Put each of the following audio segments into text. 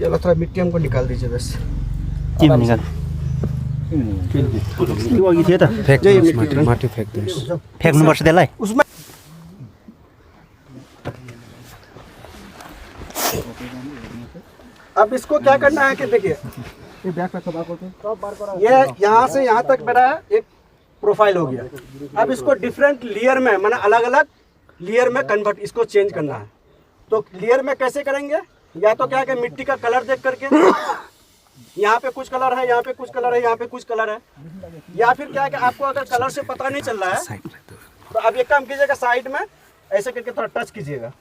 चलो थोड़ा मिट्टी हमको निकाल दीजिए बस। के निकाल त्यो अघि थियो त फेंक माटी फेंक दे। फ्याँक्नुपर्छ त्यसलाई। उसमें अब इसको क्या करना है कि देखिए ये यहाँ से यहाँ तक मेरा एक प्रोफाइल हो गया। अब इसको डिफरेंट लेयर में मैंने अलग अलग लेयर में कन्वर्ट इसको चेंज करना है। तो लेयर में कैसे करेंगे? या तो क्या है कि मिट्टी का कलर देख करके यहाँ पे कुछ कलर है, यहाँ पे कुछ कलर है, यहाँ पे कुछ कलर है। या फिर क्या है कि आपको अगर कलर से पता नहीं चल रहा है तो आप एक काम कीजिएगा, साइड में ऐसे करके थोड़ा टच कीजिएगा,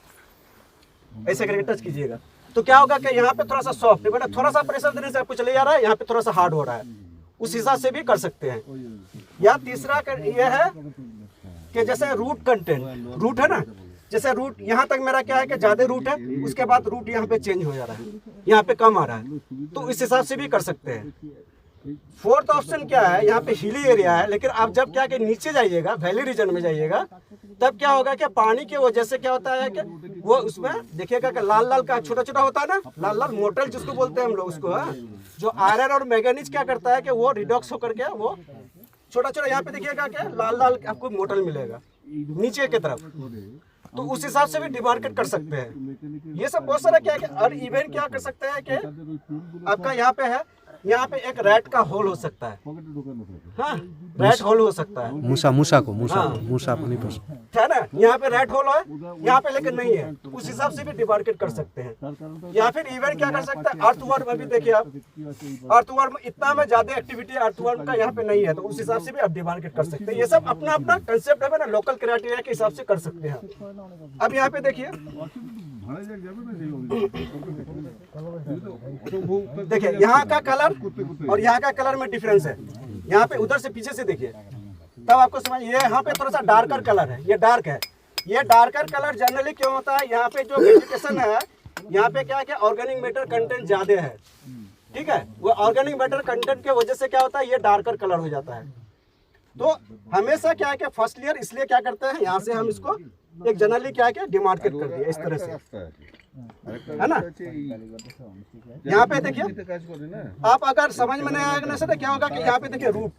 ऐसे करके टच कीजिएगा तो क्या होगा कि यहाँ पे थोड़ा सा सॉफ्ट, मतलब थोड़ा सा प्रेशर देने से आपको चले जा रहा है, यहाँ पे थोड़ा सा हार्ड हो रहा है, उस हिसाब से भी कर सकते हैं। या तीसरा ये है कि जैसे रूट कंटेंट, रूट है ना, जैसे रूट यहाँ तक मेरा क्या है कि ज्यादा रूट है, उसके बाद रूट यहाँ पे चेंज हो जा रहा है, यहाँ पे कम आ रहा है, तो इस हिसाब से भी कर सकते हैं। फोर्थ ऑप्शन क्या है, यहाँ पे हिली एरिया है, लेकिन आप जब क्या कि नीचे जाइएगा, वैली रीजन में जाइएगा, तब क्या होगा कि पानी की वजह से क्या होता है कि वो उसमें देखिएगा कि लाल लाल का छोटा छोटा होता है ना, लाल लाल मोटल जिसको बोलते हैं हम लोग उसको, जो आयरन और मैंगनीज क्या करता है कि वो रिडॉक्स होकर के वो छोटा छोटा यहाँ पे देखिएगा कि लाल लाल आपको मोटल मिलेगा नीचे की तरफ, तो उस हिसाब से भी डिमार्केट कर सकते हैं। ये सब बहुत सारा क्या है कि और इवेंट क्या कर सकते हैं कि आपका यहाँ पे है, यहाँ पे एक रैट का होल हो सकता है, हाँ रैट होल हो सकता है, मूसा पनि पर्छ है ना, यहाँ पे रैट होल है, यहाँ पे लेकिन नहीं है, तो उस हिसाब से भी डिमार्केट कर सकते हैं। या फिर इवेंट क्या कर सकता है, अर्थवर्म अभी देखिए आप, अर्थवर्म इतना में ज्यादा एक्टिविटी अर्थवर्म का यहाँ पे नहीं है, तो उस हिसाब से भी आप डिमार्केट कर सकते हैं। ये सब अपना अपना कंसेप्ट है ना, लोकल क्राइटेरिया के हिसाब से कर सकते हैं। अब यहाँ पे देखिए देखिए यहाँ का कलर और यहाँ का कलर में डिफरेंस है। यहाँ पे उधर से पीछे से देखिए तब आपको समझ, ये यहाँ पे थोड़ा सा डार्कर कलर है, ये डार्क है। ये डार्कर कलर जनरली क्यों होता है, यहाँ पे जो वेजिटेशन है, यहाँ पे क्या है कि ऑर्गेनिक मैटर कंटेंट ज्यादा है, ठीक है, वो ऑर्गेनिक मैटर कंटेंट के वजह से क्या होता है, ये डार्कर कलर हो जाता है। तो हमेशा क्या है कि फर्स्ट लेयर इसलिए क्या करते हैं, यहाँ से हम इसको एक जनरली क्या है कि डिमार्केट कर दिया इस तरह से, है ना। यहाँ पे देखिए आप अगर समझ में नहीं आएगा ना सर, क्या होगा कि यहाँ पे देखिए रूट,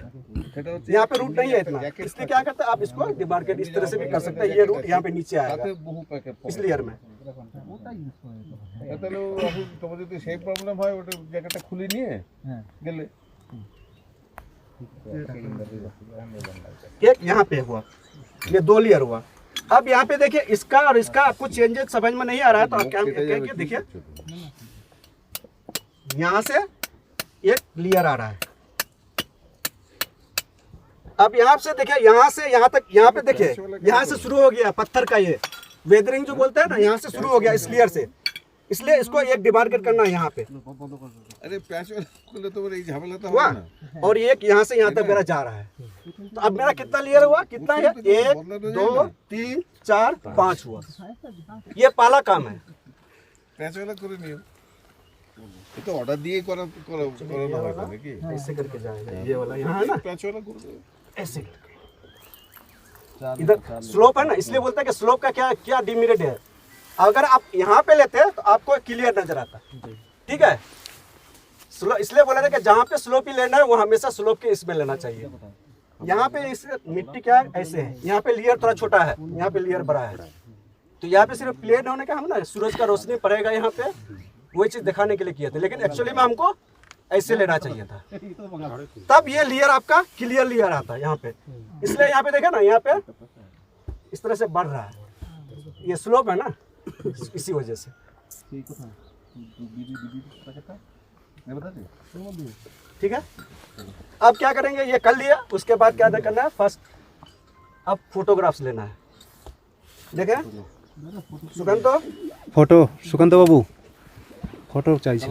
यहाँ पे रूट नहीं है इतना, इसलिए क्या करते हैं आप इसको डिमार्केट इस तरह से भी कर सकते हैं। ये रूट यहाँ पे नीचे आएगा इस लेयर में। एक यहाँ पे हुआ, ये 2 लेयर हुआ। अब यहाँ पे देखिए इसका और इसका आपको चेंजेस समझ में नहीं आ रहा है, तो आप क्या देखिए यहाँ से एक लेयर आ रहा है। अब यहाँ से देखिए, यहाँ से यहाँ तक, यहाँ पे देखिए यहाँ से शुरू हो गया पत्थर का, ये वेदरिंग जो बोलते हैं ना, यहाँ से शुरू हो गया इस लेयर से, इसलिए इसको एक डिमार्केट करना है यहाँ पे। अरे तो हुआ, और एक यहाँ से यहाँ तक मेरा जा रहा है। तो अब मेरा कितना लेयर हुआ, कितना है, 1 2 3 4 5 हुआ। ये पहला काम है। तो ऑर्डर दिए करा ऐसे करके जाएगा, ये वाला यहाँ है ना, ऐसे इधर स्लोप है ना, इसलिए बोलते हैं कि स्लोप का क्या क्या डिमेरिट है। अगर आप यहाँ पे लेते हैं तो आपको क्लियर नजर आता, ठीक है। इसलिए बोला था कि जहाँ पे स्लोप ही लेना है वो हमेशा स्लोप के इसमें लेना चाहिए। यहाँ पे इस मिट्टी क्या है, ऐसे है, यहाँ पे लेयर थोड़ा छोटा है, यहाँ पे लेयर बड़ा है, तो यहाँ पे सिर्फ प्लेन होने का हम ना सूरज का रोशनी पड़ेगा यहाँ पे, वही चीज दिखाने के लिए किया था, लेकिन एक्चुअली में हमको ऐसे लेना चाहिए था, तब ये लेयर आपका क्लियर लेयर आता है यहाँ पे। इसलिए यहाँ पे देखे ना, यहाँ पे इस तरह से बढ़ रहा है, ये स्लोप है ना, इसी वजह से। ठीक है, अब क्या करेंगे, ये कर लिया, उसके बाद क्या करना है, फर्स्ट अब फोटोग्राफ्स लेना है। देखे सुकान्त बाबू फोटो चाहिए।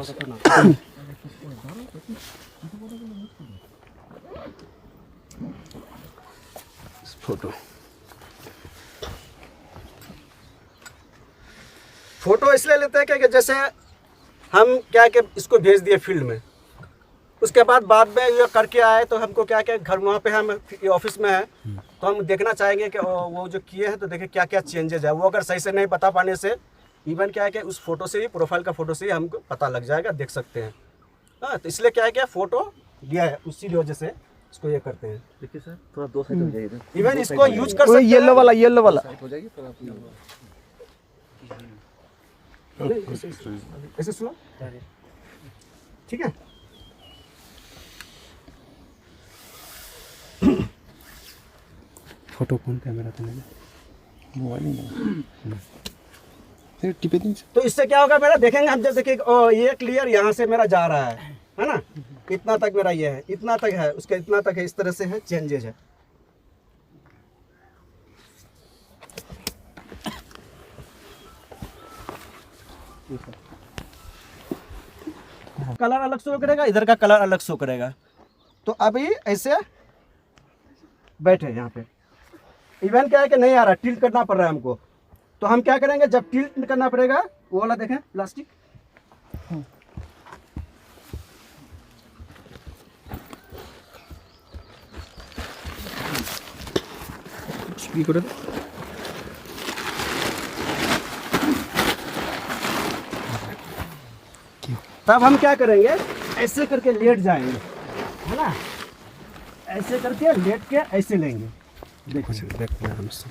फोटो इसलिए लेते हैं कि जैसे हम क्या कि इसको भेज दिए फील्ड में, उसके बाद में ये करके आए तो हमको क्या क्या घर वहाँ पे हम ऑफिस में है, तो हम देखना चाहेंगे कि वो जो किए हैं तो देखें क्या क्या चेंजेज है। वो अगर सही से नहीं बता पाने से इवन क्या है कि उस फोटो से ही, प्रोफाइल का फोटो से ही हमको पता लग जाएगा, देख सकते हैं। हाँ, तो इसलिए क्या है कि फोटो दिया है, उसी वजह से इसको ये करते हैं। देखिए सर, थोड़ा 2 साइड हो जाएगा। इवन इसको यूज कर सकते हैं। येलो वाला हो जाएगी पर आप ऐसे सुनो, ठीक है। फोटो कौन कैमरा था मेरा? मोबाइल में फिर टिपे दिन तो इससे क्या होगा मेरा, देखेंगे हम, जब देखिए ओ ये क्लियर यहाँ से मेरा जा रहा है ना, इतना तक मेरा ये है, इतना तक है, उसका इतना तक है, इस तरह से है, चेंजेज है। कलर अलग शो करेगा, इधर का कलर अलग शो करेगा। तो अभी ऐसे बैठे यहाँ पे, इवन क्या है कि नहीं आ रहा, टिल्ट करना पड़ रहा है हमको। तो हम क्या करेंगे, जब टिल्ट करना पड़ेगा, वो वाला देखें प्लास्टिक, तब हम क्या करेंगे, ऐसे करके लेट जाएंगे, है ना, ऐसे करके लेट के ऐसे लेंगे। देखो देखते हैं हमसे।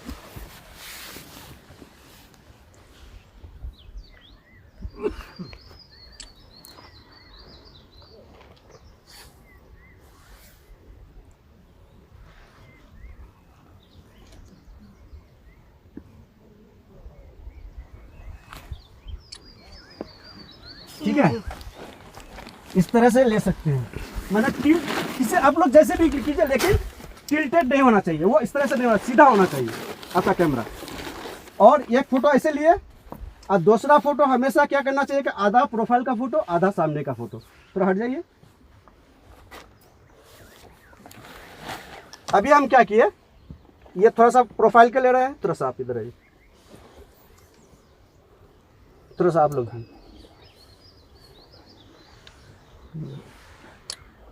ठीक है, इस तरह से ले सकते हैं। मतलब टिल्ट, इसे आप लोग जैसे भी कीजिए, लेकिन टिल्टेड नहीं होना चाहिए, वो इस तरह से नहीं होना, सीधा होना चाहिए आपका कैमरा। और एक फोटो ऐसे लिए, और दूसरा फोटो हमेशा क्या करना चाहिए कि आधा प्रोफाइल का फोटो, आधा सामने का फोटो। थोड़ा हट जाइए। अभी हम क्या किए, ये थोड़ा सा प्रोफाइल के ले रहे हैं, थोड़ा सा आप इधर आइए, थोड़ा सा आप लोग भी।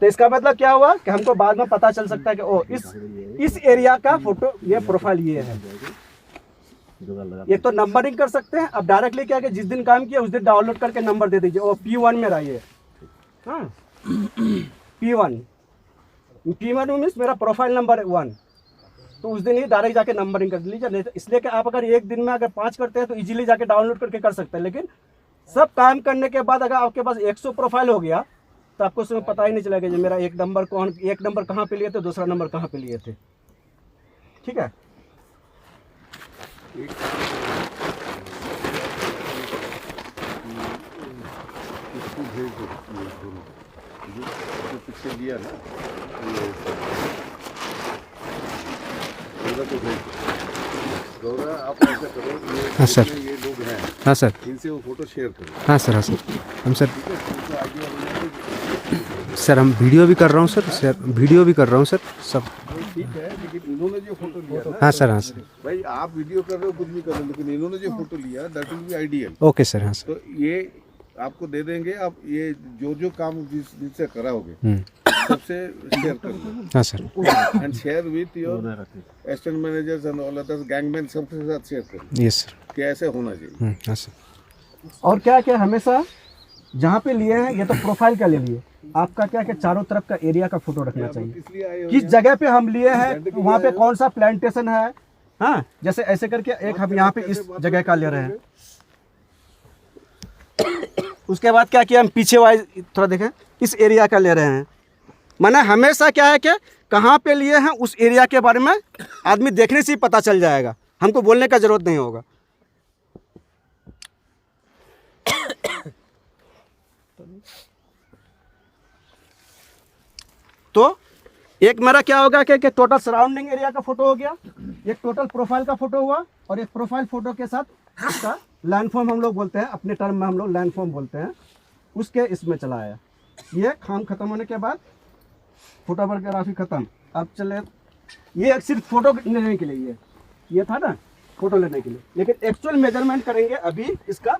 तो इसका मतलब क्या हुआ कि हमको बाद में पता चल सकता है कि ओ इस एरिया का फोटो, ये प्रोफाइल ये है। ये तो नंबरिंग कर सकते हैं। अब डायरेक्टली क्या है कि जिस दिन काम किया उस दिन डाउनलोड करके नंबर दे दीजिए, ओ P1 में रहिए। हाँ, P1 मीन्स मेरा प्रोफाइल नंबर 1, तो उस दिन ही डायरेक्ट जाके नंबरिंग कर लीजिए। इसलिए कि आप अगर एक दिन में अगर 5 करते हैं तो इजीली जाके डाउनलोड करके कर सकते हैं। लेकिन सब काम करने के बाद अगर आपके पास 100 प्रोफाइल हो गया तो आपको उसमें पता ही नहीं चलेगा कि मेरा एक नंबर कहाँ पे लिए थे, दूसरा नंबर कहाँ पे लिए थे। ठीक है, इसको भेज दो, ये दोनों जो पिक्चर लिया ना, गौरा को भेज दो। गौरा, आप ऐसा करो, हाँ सर। ये लोग हैं, हाँ सर। इनसे वो फोटो शेयर करो। हाँ सर। हाँ सर। हम सर, ठीक है, उनको आइडिया हो जाए। सर हम वीडियो भी कर रहा हूँ सर, वीडियो भी कर रहा हूँ सर, सब। ठीक है, लेकिन इन्होंने जो फोटो लिया ना, हाँ सर। हाँ सर। भाई आप वीडियो कर रहे हो, कुछ भी कर रहे हो, लेकिन इन्होंने जो फोटो लिया that will be ideal. Okay sir. हाँ सर। तो ये आपको दे देंगे, आप ये जो काम जिससे कराओगे सबसे शेयर कर दो। हाँ sir. And share with your assistant managers and all others, gangman, सबके साथ शेयर करो यस सर। कि ऐसे होना चाहिए। हाँ सर। और क्या क्या हमेशा जहाँ पे लिए हैं, ये तो प्रोफाइल का ले लिए, आपका क्या कि चारों तरफ का एरिया का फोटो रखना चाहिए। इसलिए आए हो किस जगह पे हम लिए हैं, वहाँ पे कौन सा प्लांटेशन है। हाँ, जैसे ऐसे करके एक हम यहाँ पे इस जगह का ले रहे हैं। उसके बाद क्या किया, हम पीछे वाइज थोड़ा देखें, इस एरिया का ले रहे हैं। माने हमेशा क्या है कि कहाँ पे लिए हैं उस एरिया के बारे में आदमी देखने से ही पता चल जाएगा, हमको बोलने का जरूरत नहीं होगा। तो एक मेरा क्या होगा कि टोटल सराउंडिंग एरिया का फोटो हो गया, एक टोटल प्रोफाइल का फोटो हुआ, और एक प्रोफाइल फोटो के साथ उसका लैंड फॉर्म हम लोग बोलते हैं, अपने टर्म में हम लोग लैंड फॉर्म बोलते हैं, उसके इसमें चला आया। ये काम खत्म होने के बाद फोटोग्राफी खत्म। अब चले, ये सिर्फ फोटो लेने के लिए, ये था ना फोटो लेने के लिए, लेकिन एक्चुअल मेजरमेंट करेंगे अभी इसका।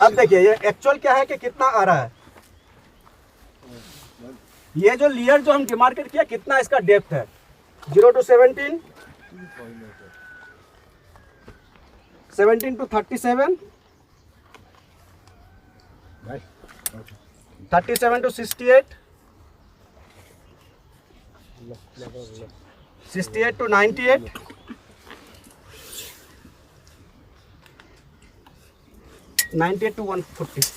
अब देखिए ये एक्चुअल क्या है कि कितना आ रहा है, ये जो लेयर जो हम डिमार्केट किया कितना इसका डेप्थ है 0 to 17, 17 to 37, 37 to 68, 68 to 98, 98 to 140.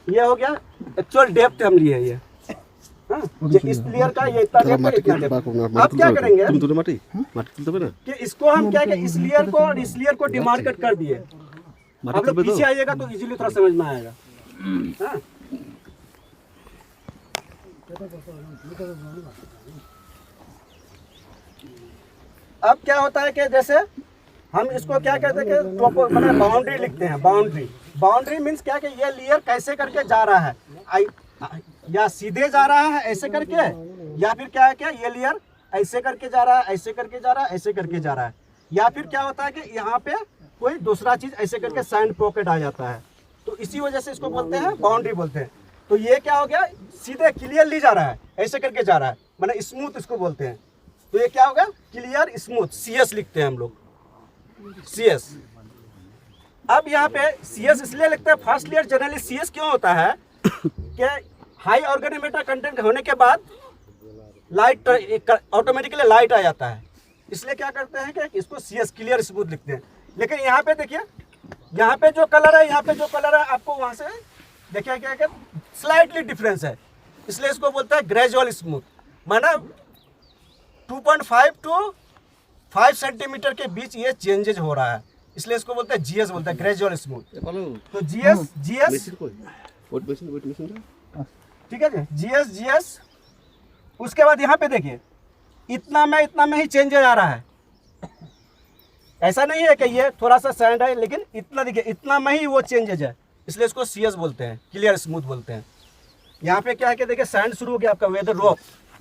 ये हो गया एक्चुअल डेप्थ हम लिए ये। हाँ, इस लेयर का ये इतना डेप्थ है, इतना डेप्थ। अब क्या करेंगे कि इसको हम क्या कि इस लेयर को और इस लेयर को डिमार्केट कर दिए। आप लोग पीछे आइएगा तो इजीली थोड़ा समझ में आएगा। हाँ? अब क्या होता है कि जैसे हम इसको क्या कहते हैं कि मतलब बाउंड्री लिखते हैं। बाउंड्री मीन्स क्या कि ये लेयर कैसे करके जा रहा है, या सीधे जा रहा है ऐसे करके, या फिर क्या है क्या ये लेयर ऐसे करके जा रहा है, ऐसे करके जा रहा है, ऐसे करके जा रहा है, या फिर क्या होता है कि यहाँ पे कोई दूसरा चीज ऐसे करके सैंड पॉकेट आ जाता है। तो इसी वजह से इसको बोलते हैं बाउंड्री बोलते हैं। तो ये क्या हो गया, सीधे क्लियरली जा रहा है, ऐसे करके जा रहा है, मतलब स्मूथ इसको बोलते हैं। तो ये क्या होगा, क्लियर स्मूथ, CS लिखते हैं हम लोग, CS। अब यहाँ पे CS इसलिए लिखते हैं, फर्स्ट लेयर जनरली CS क्यों होता है कि हाई ऑर्गेनिक मैटर कंटेंट होने के बाद लाइट ऑटोमेटिकली लाइट आ जाता है, इसलिए क्या करते हैं कि इसको CS क्लियर स्मूथ लिखते हैं। लेकिन यहाँ पे देखिए, यहाँ पे जो कलर है, यहाँ पे जो कलर है, आपको वहाँ से देखिए क्या स्लाइटली डिफरेंस है, इसलिए इसको बोलते हैं ग्रेजुअल स्मूथ। माना 2.5 to 5 सेंटीमीटर के बीच ये चेंजेज हो रहा है, इसलिए इसको बोलते हैं GS, बोलते हैं ग्रेजुअल स्मूथ। तो GS ठीक है जी, GS। उसके बाद यहाँ पे देखिए, इतना में ही चेंज आ रहा है। ऐसा नहीं है कि ये थोड़ा सा सैंड है, लेकिन इतना देखिए, इतना में ही वो चेंजेज है, इसलिए इसको CS बोलते हैं, क्लियर स्मूथ बोलते हैं। यहाँ पे क्या है कि देखिए सैंड शुरू हो गया आपका, वेदर रॉक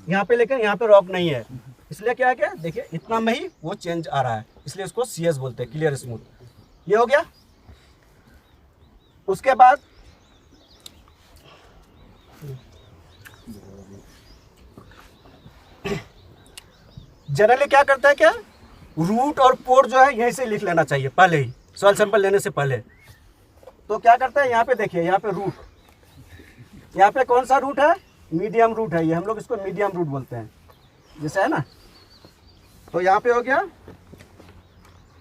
यहाँ पे, लेकिन यहाँ पे रॉक नहीं है, इसलिए क्या है कि देखिए इतना में ही वो चेंज आ रहा है, इसलिए इसको CS बोलते हैं, क्लियर स्मूथ। ये हो गया। उसके बाद जनरली क्या करता है, क्या रूट और पोर जो है यहीं से लिख लेना चाहिए पहले ही, सॉइल सैंपल लेने से पहले। तो क्या करते हैं, यहाँ पे देखिए, यहाँ पे रूट, यहाँ पे कौन सा रूट है, मीडियम रूट है, ये हम लोग इसको मीडियम रूट बोलते हैं, जैसे है ना। तो यहाँ पे हो गया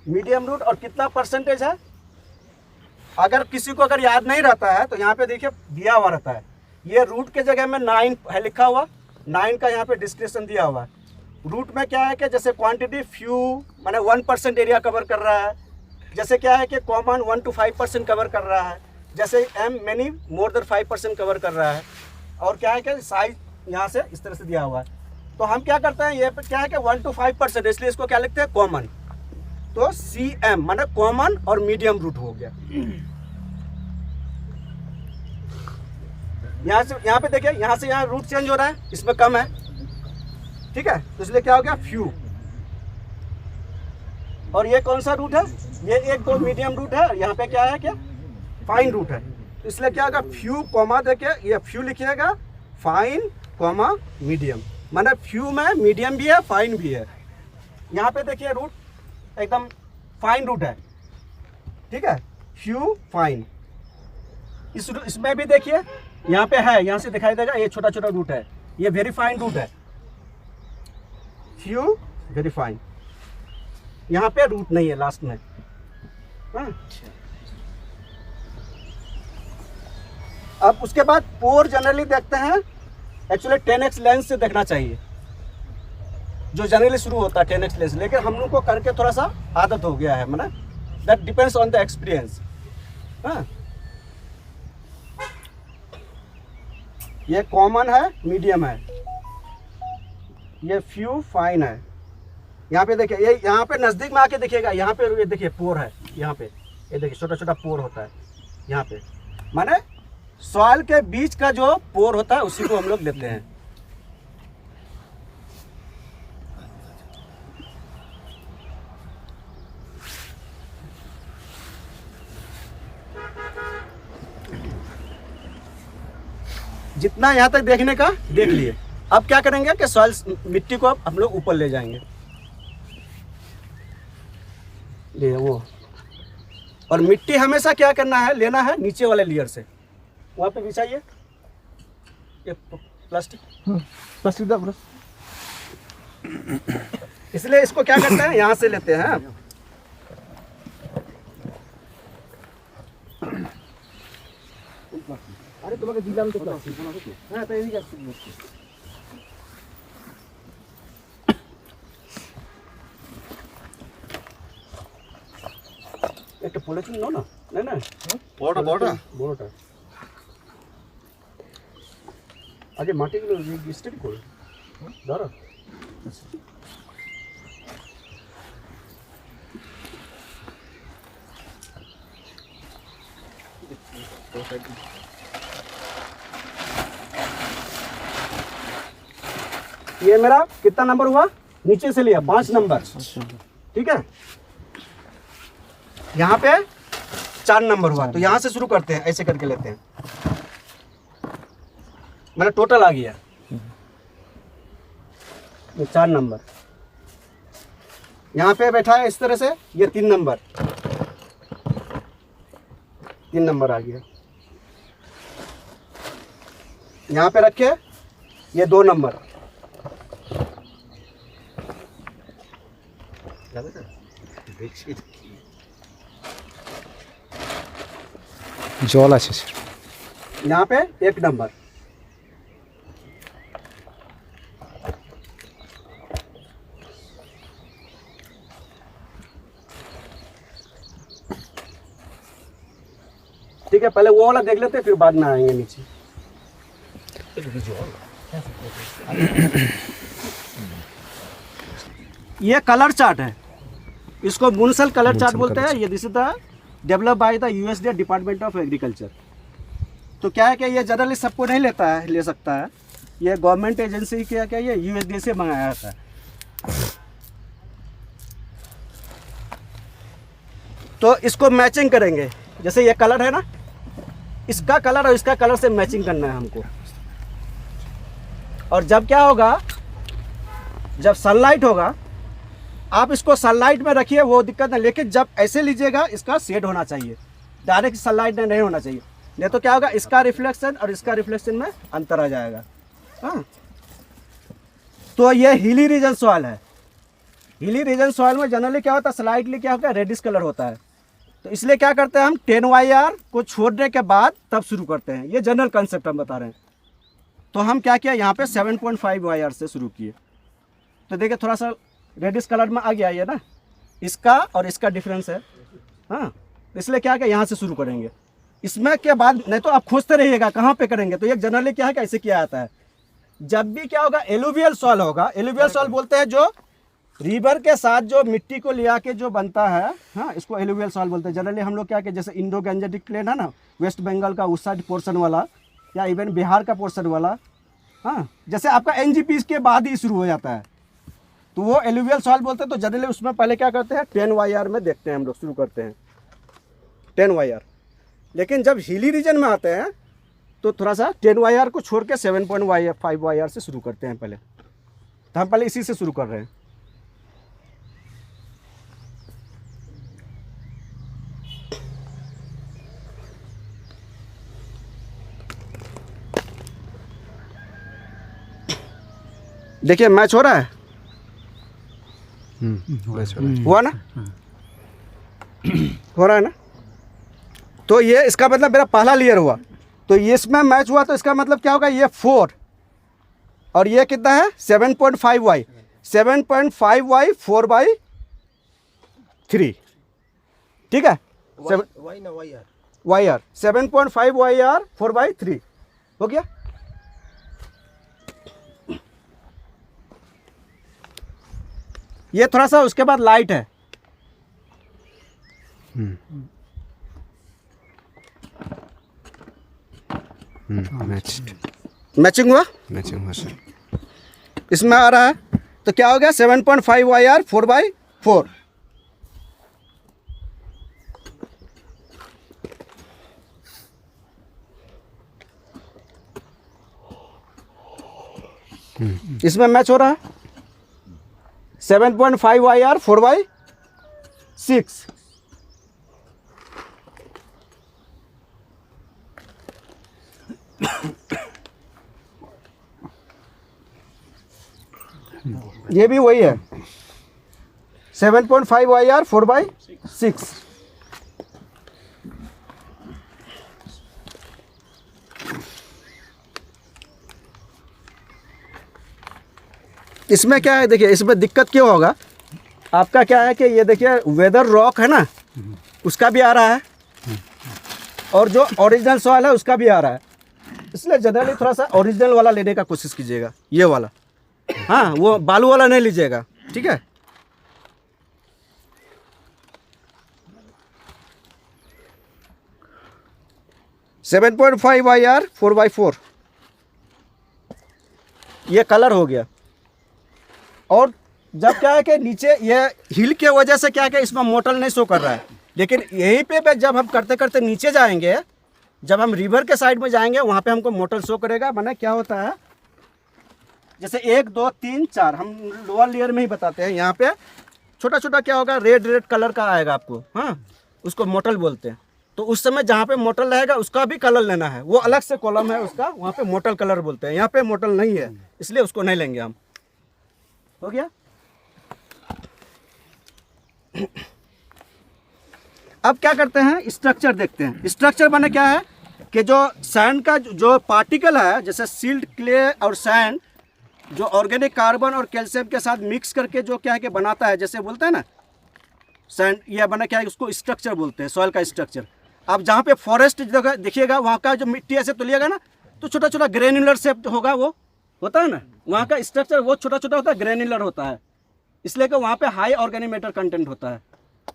मीडियम रूट, और कितना परसेंटेज है, अगर किसी को अगर याद नहीं रहता है तो यहाँ पे देखिए दिया हुआ रहता है, ये रूट के जगह में 9 है लिखा हुआ, 9 का यहाँ पे डिस्क्रिप्शन दिया हुआ है। रूट में क्या है कि जैसे क्वांटिटी फ्यू माने 1% एरिया कवर कर रहा है, जैसे क्या है कि कॉमन 1 to 5% कवर कर रहा है, जैसे M many more than 5% cover कर रहा है, और क्या है कि साइज यहाँ से इस तरह से दिया हुआ है। तो हम क्या करते हैं, ये क्या है कि 1 to 5%, इसलिए इसको क्या लिखते हैं, कॉमन। तो CM माने कॉमन और मीडियम रूट हो गया। यहाँ से यहाँ पे देखिए, यहाँ से यहाँ रूट चेंज हो रहा है, इसमें कम है, ठीक है, तो इसलिए क्या हो गया, फ्यू। और ये कौन सा रूट है, ये एक दो मीडियम रूट है, यहाँ पे क्या है, क्या फाइन रूट है, तो इसलिए क्या होगा, फ्यू कॉमा देके ये फ्यू लिखिएगा, फाइन कॉमा मीडियम, माने फ्यू में मीडियम भी है, फाइन भी है। यहाँ पे देखिए रूट एकदम फाइन रूट है, ठीक है, फ्यू फाइन। इसमें भी देखिए यहाँ पे है, यहाँ से दिखाई देगा, ये छोटा छोटा रूट है, ये वेरी फाइन रूट है, फ्यू वेरी फाइन। यहाँ पे रूट नहीं है लास्ट में। हाँ? अब उसके बाद पोर जनरली देखते हैं, एक्चुअली 10x लेंस से देखना चाहिए, जो जनरली शुरू होता है 10x लेंस, लेकिन हम लोग को करके थोड़ा सा आदत हो गया है, माना that depends on the experience. हाँ, ये कॉमन है, मीडियम है, ये फ्यू फाइन है। यहाँ पे देखिए, ये यहाँ पे नज़दीक में आके देखिएगा, यहाँ पे ये देखिए पोर है, यहाँ पे ये देखिए छोटा छोटा पोर होता है यहाँ पे, माने सॉइल के बीच का जो पोर होता है उसी को हम लोग लेते हैं। जितना यहाँ तक देखने का देख लिए। अब क्या करेंगे कि सॉइल मिट्टी को अब हम लोग ऊपर ले जाएंगे, ये वो। और मिट्टी हमेशा क्या करना है, लेना है नीचे वाले लेयर से। वहाँ पे बिछाइए ये प्लास्टिक, प्लास्टिक दा बस। इसलिए इसको क्या करते हैं, यहाँ से लेते हैं। আরে তোমাকে দিলাম তো প্লাস্টিক। হ্যাঁ তো এদিকে আসছে। একটা পলিথিন নাও না, না না বড়টা বড়টা বড়টা আগে মাটিগুলো স্টেডি করো, ধরো। ये मेरा कितना नंबर हुआ, नीचे से लिया 5 नंबर, ठीक है। यहाँ पे 4 नंबर हुआ, तो यहाँ से शुरू करते हैं, ऐसे करके लेते हैं। मेरा टोटल आ गया ये 4 नंबर। यहाँ पे बैठा है इस तरह से, ये 3 नंबर, 3 नंबर आ गया। यहाँ पे रखे ये 2 नंबर, জল আছে স্যার। यहाँ पे 1 नंबर, ठीक है। पहले वो वाला देख लेते हैं, फिर बाद में आएंगे नीचे। ये कलर चार्ट है, इसको मुनसल कलर चार्ट बोलते हैं। ये this is the develop by the USDA department of agriculture. तो क्या है कि ये जनरली सबको नहीं लेता है, ले सकता है। ये गवर्नमेंट एजेंसी क्या क्या ये यूएसडीए से मंगाया जाता है। तो इसको मैचिंग करेंगे, जैसे ये कलर है ना, इसका कलर और इसका कलर से मैचिंग करना है हमको। और जब क्या होगा, जब सनलाइट होगा, आप इसको सनलाइट में रखिए, वो दिक्कत नहीं, लेकिन जब ऐसे लीजिएगा इसका शेड होना चाहिए, डायरेक्ट सनलाइट में नहीं होना चाहिए। नहीं तो क्या होगा, इसका रिफ्लेक्शन और इसका रिफ्लेक्शन में अंतर आ जाएगा। हाँ, तो ये हिली रीजन सॉइल है। हिली रीजन सॉइल में जनरली क्या होता है, स्लाइटली क्या होता है, रेडिश कलर होता है। तो इसलिए क्या करते हैं हम, 10 वायर को छोड़ने के बाद तब शुरू करते हैं। ये जनरल कंसेप्ट हम बता रहे हैं। तो हम क्या किया, यहाँ पे 7.5 वायर से शुरू किए। तो देखिए थोड़ा सा रेडिश कलर में आ गया ये ना, इसका और इसका डिफरेंस है। हाँ, इसलिए क्या है, यहाँ से शुरू करेंगे। इसमें के बाद नहीं तो आप खोजते रहिएगा कहाँ पे करेंगे। तो ये जनरली क्या है, कैसे किया जाता है, जब भी क्या होगा, एलुवियल सॉइल होगा। एलुवियल सॉइल बोलते हैं जो रिवर के साथ जो मिट्टी को ले आके जो बनता है, हाँ, इसको एलुवियल सॉइल बोलते हैं। जनरली हम लोग क्या कि जैसे इंडो गैंजेटिक प्लेन है ना, वेस्ट बंगाल का उस साइड पोर्शन वाला, या इवन बिहार का पोर्शन वाला, हाँ, जैसे आपका एनजीपी के बाद ही शुरू हो जाता है, तो वो एलुवियल सॉइल बोलते हैं। तो जनरली उसमें पहले क्या करते हैं, 10 वायर में देखते हैं हम लोग, शुरू करते हैं 10 वायर। लेकिन जब हिली रीजन में आते हैं तो थोड़ा सा 10 वायर को छोड़ के 7.5 वायर से शुरू करते हैं पहले। तो हम पहले इसी से शुरू कर रहे हैं। देखिए मैच हो रहा है, हुआ ना, हो रहा है ना। तो ये इसका मतलब मेरा पहला लेयर हुआ, तो ये इसमें मैच हुआ। तो इसका मतलब क्या होगा, ये 4 और ये कितना है 7.5 वाई, 7.5 वाई 4/3, ठीक है। वाई आर 7.5 वाई आर 4/3 हो गया। ये थोड़ा सा उसके बाद लाइट है, मैचिंग हुआ, मैचिंग हुआ सर। इसमें आ रहा है। तो क्या हो गया 7.5 वाई आर 4/4। इसमें मैच हो रहा है 7.5 IR 4/6। ये भी वही है 7.5 IR 4/6। इसमें क्या है देखिए, इसमें दिक्कत क्यों होगा आपका, क्या है कि ये देखिए वेदर रॉक है ना, उसका भी आ रहा है और जो ओरिजिनल सॉइल है उसका भी आ रहा है। इसलिए जनरली थोड़ा सा ओरिजिनल वाला लेने का कोशिश कीजिएगा, ये वाला। हाँ, वो बालू वाला नहीं लीजिएगा, ठीक है। सेवन 7.5 IR 4/4 ये कलर हो गया। और जब क्या है कि नीचे ये हिल के वजह से क्या है कि इसमें मोटल नहीं शो कर रहा है, लेकिन यहीं पे जब हम करते करते नीचे जाएंगे, जब हम रिवर के साइड में जाएंगे वहाँ पे हमको मोटल शो करेगा। माने क्या होता है, जैसे 1 2 3 4 हम लोअर लेयर में ही बताते हैं। यहाँ पे छोटा छोटा क्या होगा, रेड रेड कलर का आएगा आपको, हाँ, उसको मोटल बोलते हैं। तो उस समय जहाँ पे मोटल रहेगा उसका भी कलर लेना है, वो अलग से कॉलम है उसका, वहाँ पे मोटल कलर बोलते हैं। यहाँ पे मोटल नहीं है इसलिए उसको नहीं लेंगे हम। हो गया। अब क्या करते हैं, स्ट्रक्चर देखते हैं। स्ट्रक्चर माने क्या है कि जो सैंड का जो पार्टिकल है, जैसे सिल्ट, क्ले और सैंड, जो ऑर्गेनिक कार्बन और कैल्शियम के साथ मिक्स करके जो क्या है कि बनाता है, जैसे बोलते हैं ना सैंड, यह बना क्या है, उसको स्ट्रक्चर बोलते हैं, सॉइल का स्ट्रक्चर। आप जहाँ पे फॉरेस्ट जगह देखिएगा वहाँ का जो मिट्टी ऐसे तोलिएगा ना, तो छोटा छोटा ग्रेनुलर शेप होगा, वो होता है ना, वहाँ का स्ट्रक्चर वो छोटा छोटा होता है, ग्रेनुलर होता है, इसलिए कि वहाँ पे हाई ऑर्गेनिक मैटर कंटेंट होता है।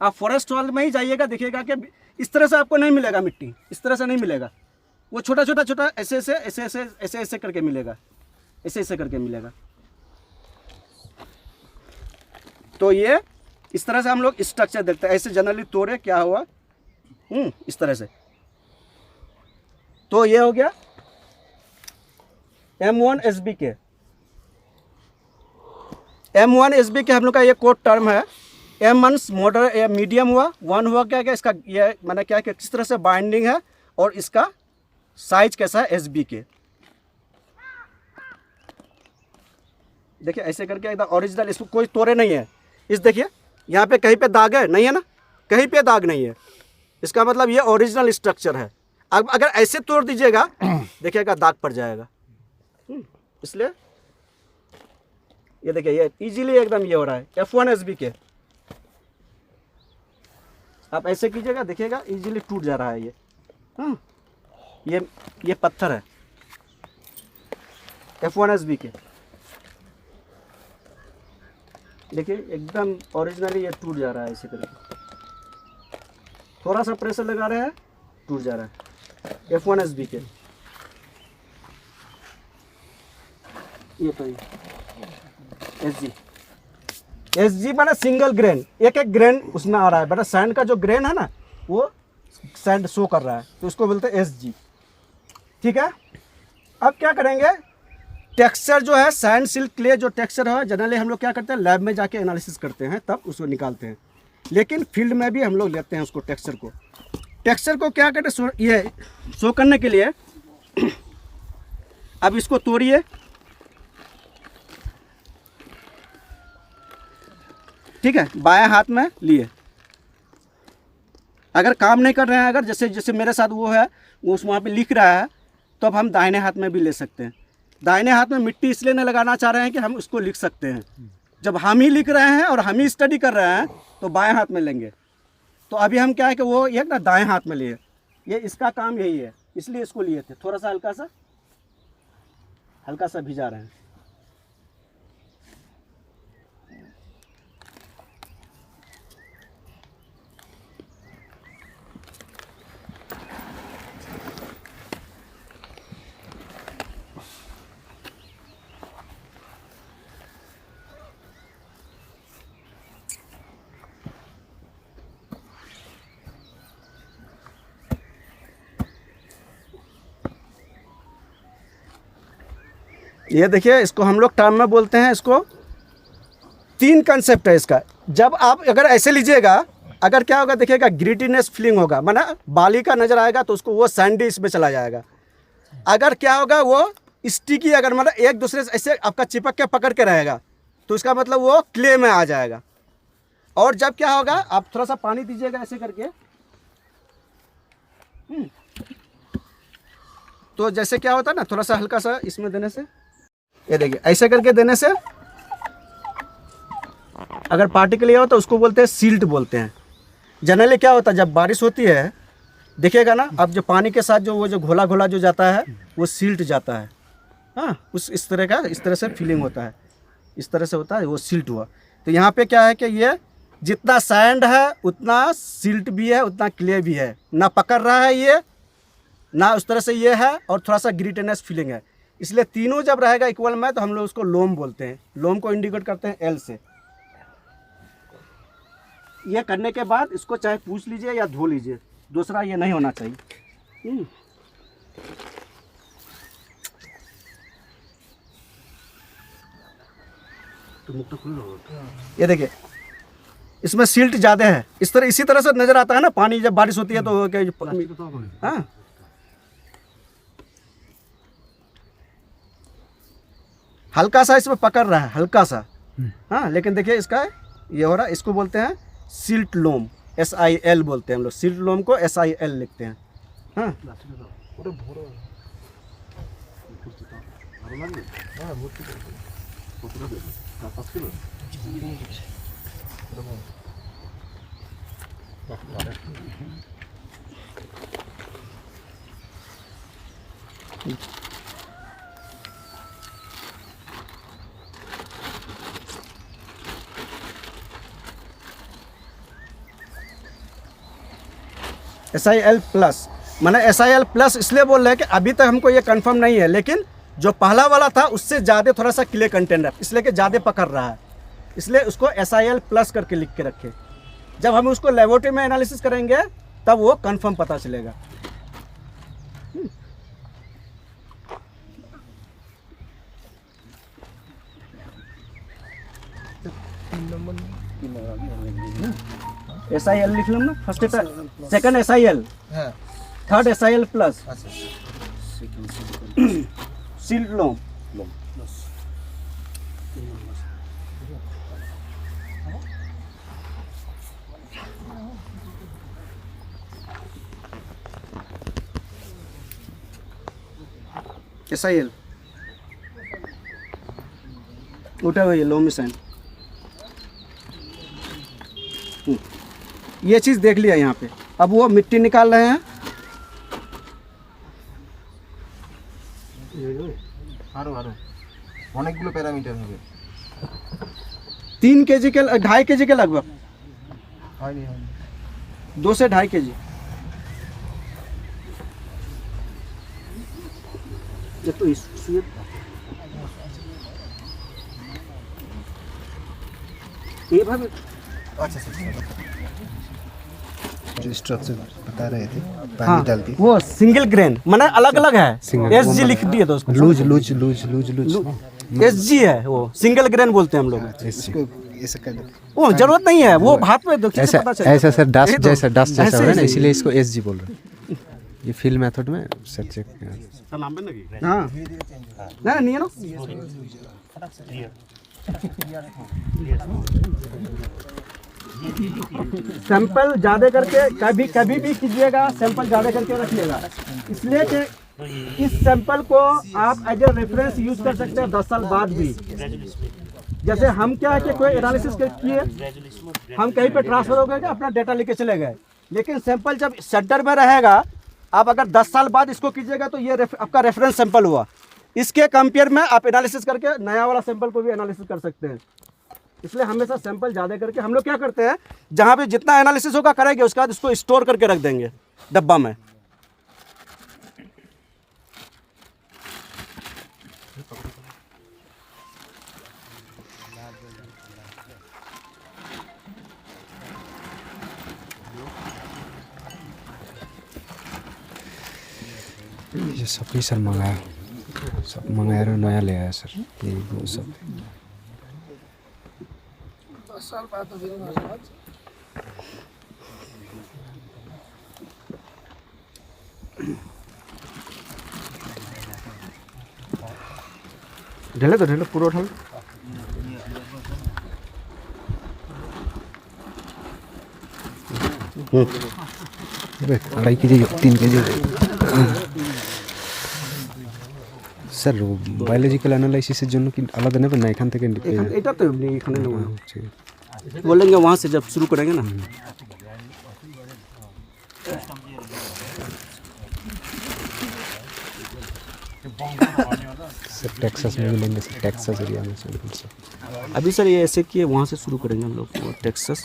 आप फॉरेस्ट सॉइल में ही जाइएगा, देखिएगा कि इस तरह से आपको नहीं मिलेगा, मिट्टी इस तरह से नहीं मिलेगा, वो छोटा छोटा छोटा ऐसे ऐसे ऐसे ऐसे ऐसे ऐसे करके मिलेगा, ऐसे ऐसे करके मिलेगा। तो ये इस तरह से हम लोग स्ट्रक्चर देखते हैं। ऐसे जनरली तोड़े क्या हुआ, इस तरह से। तो ये हो गया M1 SBK। M1 SBK हम लोग का ये कोड टर्म है। M1 मॉडरेट मीडियम हुआ, 1 हुआ क्या क्या इसका, ये मैंने क्या कि किस तरह से बाइंडिंग है और इसका साइज कैसा है SBK। देखिए ऐसे करके एकदम ओरिजिनल, इसको कोई तोड़े नहीं है। इस देखिए यहाँ पे कहीं पे दाग है नहीं है ना, कहीं पे दाग नहीं है, इसका मतलब ये ओरिजिनल स्ट्रक्चर है। अब अगर ऐसे तोड़ दीजिएगा देखिएगा दाग पड़ जाएगा। इसलिए ये देखिए ये इजीली एकदम ये हो रहा है F1 SBK। आप ऐसे कीजिएगा देखिएगा इजीली टूट जा रहा है ये। ये पत्थर है F1 SBK। देखिए एकदम ओरिजिनली ये टूट जा रहा है इसी करके, थोड़ा सा प्रेशर लगा रहे हैं टूट जा रहा है F1 SBK। ये तो SG माना सिंगल ग्रेन, एक एक ग्रेन उसमें आ रहा है, बट सैंड का जो ग्रेन है ना वो सैंड शो कर रहा है, तो उसको बोलते हैं SG। ठीक है। अब क्या करेंगे, टेक्सचर जो है सैंड, सिल्ट, क्ले जो टेक्सचर है जनरली हम लोग क्या करते हैं, लैब में जाके एनालिसिस करते हैं तब उसको निकालते हैं, लेकिन फील्ड में भी हम लोग लेते हैं उसको टेक्सचर को क्या करते हैं, ये शो करने के लिए। अब इसको तोड़िए, ठीक है, बाएं हाथ में लिए। अगर काम नहीं कर रहे हैं, अगर जैसे जैसे मेरे साथ वो है, वो उस वहाँ पे लिख रहा है, तो अब हम दाहिने हाथ में भी ले सकते हैं। दाहिने हाथ में मिट्टी इसलिए नहीं लगाना चाह रहे हैं कि हम उसको लिख सकते हैं। जब हम ही लिख रहे हैं और हम ही स्टडी कर रहे हैं तो बाएं हाथ में लेंगे। तो अभी हम क्या है कि वो ये ना दाएं हाथ में लिए, ये इसका काम यही है, इसलिए इसको लिए थे। थोड़ा सा हल्का सा भिजा रहे हैं। ये देखिए, इसको हम लोग टर्म में बोलते हैं, इसको 3 कंसेप्ट है इसका। जब आप अगर ऐसे लीजिएगा, अगर क्या होगा देखिएगा, ग्रिटीनेस फीलिंग होगा, माना बाली का नज़र आएगा तो उसको वो सैंडी इसमें चला जाएगा। अगर क्या होगा वो स्टिकी, अगर मतलब एक दूसरे से ऐसे आपका चिपक के पकड़ के रहेगा तो उसका मतलब वो क्ले में आ जाएगा। और जब क्या होगा, आप थोड़ा सा पानी दीजिएगा ऐसे करके, तो जैसे क्या होता है ना, थोड़ा सा हल्का सा इसमें देने से, ये देखिए ऐसे करके देने से अगर पार्टिकल ये हो तो उसको बोलते हैं सील्ट बोलते हैं। जनरली क्या होता है, जब बारिश होती है देखिएगा ना, अब जो पानी के साथ जो वो जो घोला घोला जो जाता है वो सील्ट जाता है। हाँ, इस तरह से फीलिंग होता है, इस तरह से होता है, वो सील्ट हुआ। तो यहाँ पे क्या है कि ये जितना सैंड है उतना सील्ट भी है, उतना क्ले भी है, ना पकड़ रहा है ये, ना उस तरह से ये है, और थोड़ा सा ग्रिटेनेस फीलिंग है। इसलिए तीनों जब रहेगा इक्वल में तो हम लोग उसको लोम बोलते हैं। लोम को इंडिकेट करते हैं एल से। ये करने के बाद इसको चाहे पूछ लीजिए या धो लीजिए, दूसरा ये नहीं होना चाहिए। ये देखिए, इसमें सिल्ट ज़्यादा है, इसी तरह से नज़र आता है ना पानी जब बारिश होती है तो हाँ, हल्का सा इसमें पकड़ रहा है, हल्का सा। हाँ, लेकिन देखिए इसका ये हो रहा है, इसको बोलते हैं सिल्ट लोम, SIL बोलते हैं हम लोग। सिल्ट लोम को SIL लिखते हैं। हाँ, SIL प्लस, मैंने SIL प्लस इसलिए बोल रहे हैं कि अभी तक हमको ये कंफर्म नहीं है, लेकिन जो पहला वाला था उससे ज़्यादा थोड़ा सा क्ले कंटेंट है, इसलिए कि ज़्यादा पकड़ रहा है, इसलिए उसको SIL प्लस करके लिख के रखे। जब हम उसको लेबोरेटरी में एनालिसिस करेंगे तब वो कंफर्म पता चलेगा। SIL लिख लो ना, first second SIL, third SIL plus, silt loam. SIL उठा हुआ, ये लोमिसन। ये चीज़ देख लिया यहाँ पे। अब वो मिट्टी निकाल रहे हैं। অনেকগুলো প্যারামিটার হবে 3 kg के 2.5 kg के लगभग, হয়নি 2 से 2.5 kg। ये तो ये भाभी আচ্ছা আচ্ছা जो स्ट्रक्चर बता रहे थे, पानी हाँ, डाल दिए। वो सिंगल ग्रेन मैंने अलग अलग है, SG लिख दिए दोस्तों। Loose loose loose loose loose SG है, वो सिंगल ग्रेन बोलते हैं हम लोग। इसको ऐसा कर वो जरूरत नहीं है, वो हाथ में देखिए ऐसा पता चलेगा। ऐसा सर डस्ट यही तो, जैसा डस्ट जैसा ऐसे हो रहा है ना, ही। इसीलिए इसको SG बोल रहे हैं। ये फील मेथड में सर चेक हाँ, नहीं है ना। सैंपल ज़्यादा करके कभी भी कीजिएगा, सैंपल ज़्यादा करके रखिएगा, इसलिए कि इस सैंपल को आप एज ए रेफरेंस यूज कर सकते हैं 10 साल बाद भी। जैसे हम क्या है कि कोई एनालिसिस किए, हम कहीं पे ट्रांसफर हो गए, अपना डेटा लेके चले गए, लेकिन सैंपल जब सेंटर में रहेगा, आप अगर 10 साल बाद इसको कीजिएगा तो ये आपका रेफरेंस सैंपल हुआ। इसके कंपेयर में आप एनालिसिस करके नया वाला सैंपल को भी एनालिसिस कर सकते हैं। इसलिए हमेशा सैंपल ज़्यादा करके हम लोग क्या करते हैं, जहाँ पे जितना एनालिसिस होगा करेंगे, उसके बाद इसको स्टोर करके रख देंगे डब्बा में। ये सब सर मंगाया। सब मंगाएर नयाँ ल्यायो सर यही हो सब ढेले पूरा उठा लो अढ़ाई केजी 3 केजी স্যার বায়োলজিক্যাল অ্যানালাইসিসের জন্য কি আলাদা নেবেন না এখান থেকে এটা তো এখানে নেব ঠিক बोलेंगे वहाँ से जब शुरू करेंगे ना सर टेक्सास में भी लेंगे सर टेक्सास एरिया में सर अभी सर ये ऐसे किए वहाँ से शुरू करेंगे हम लोग वो टेक्सास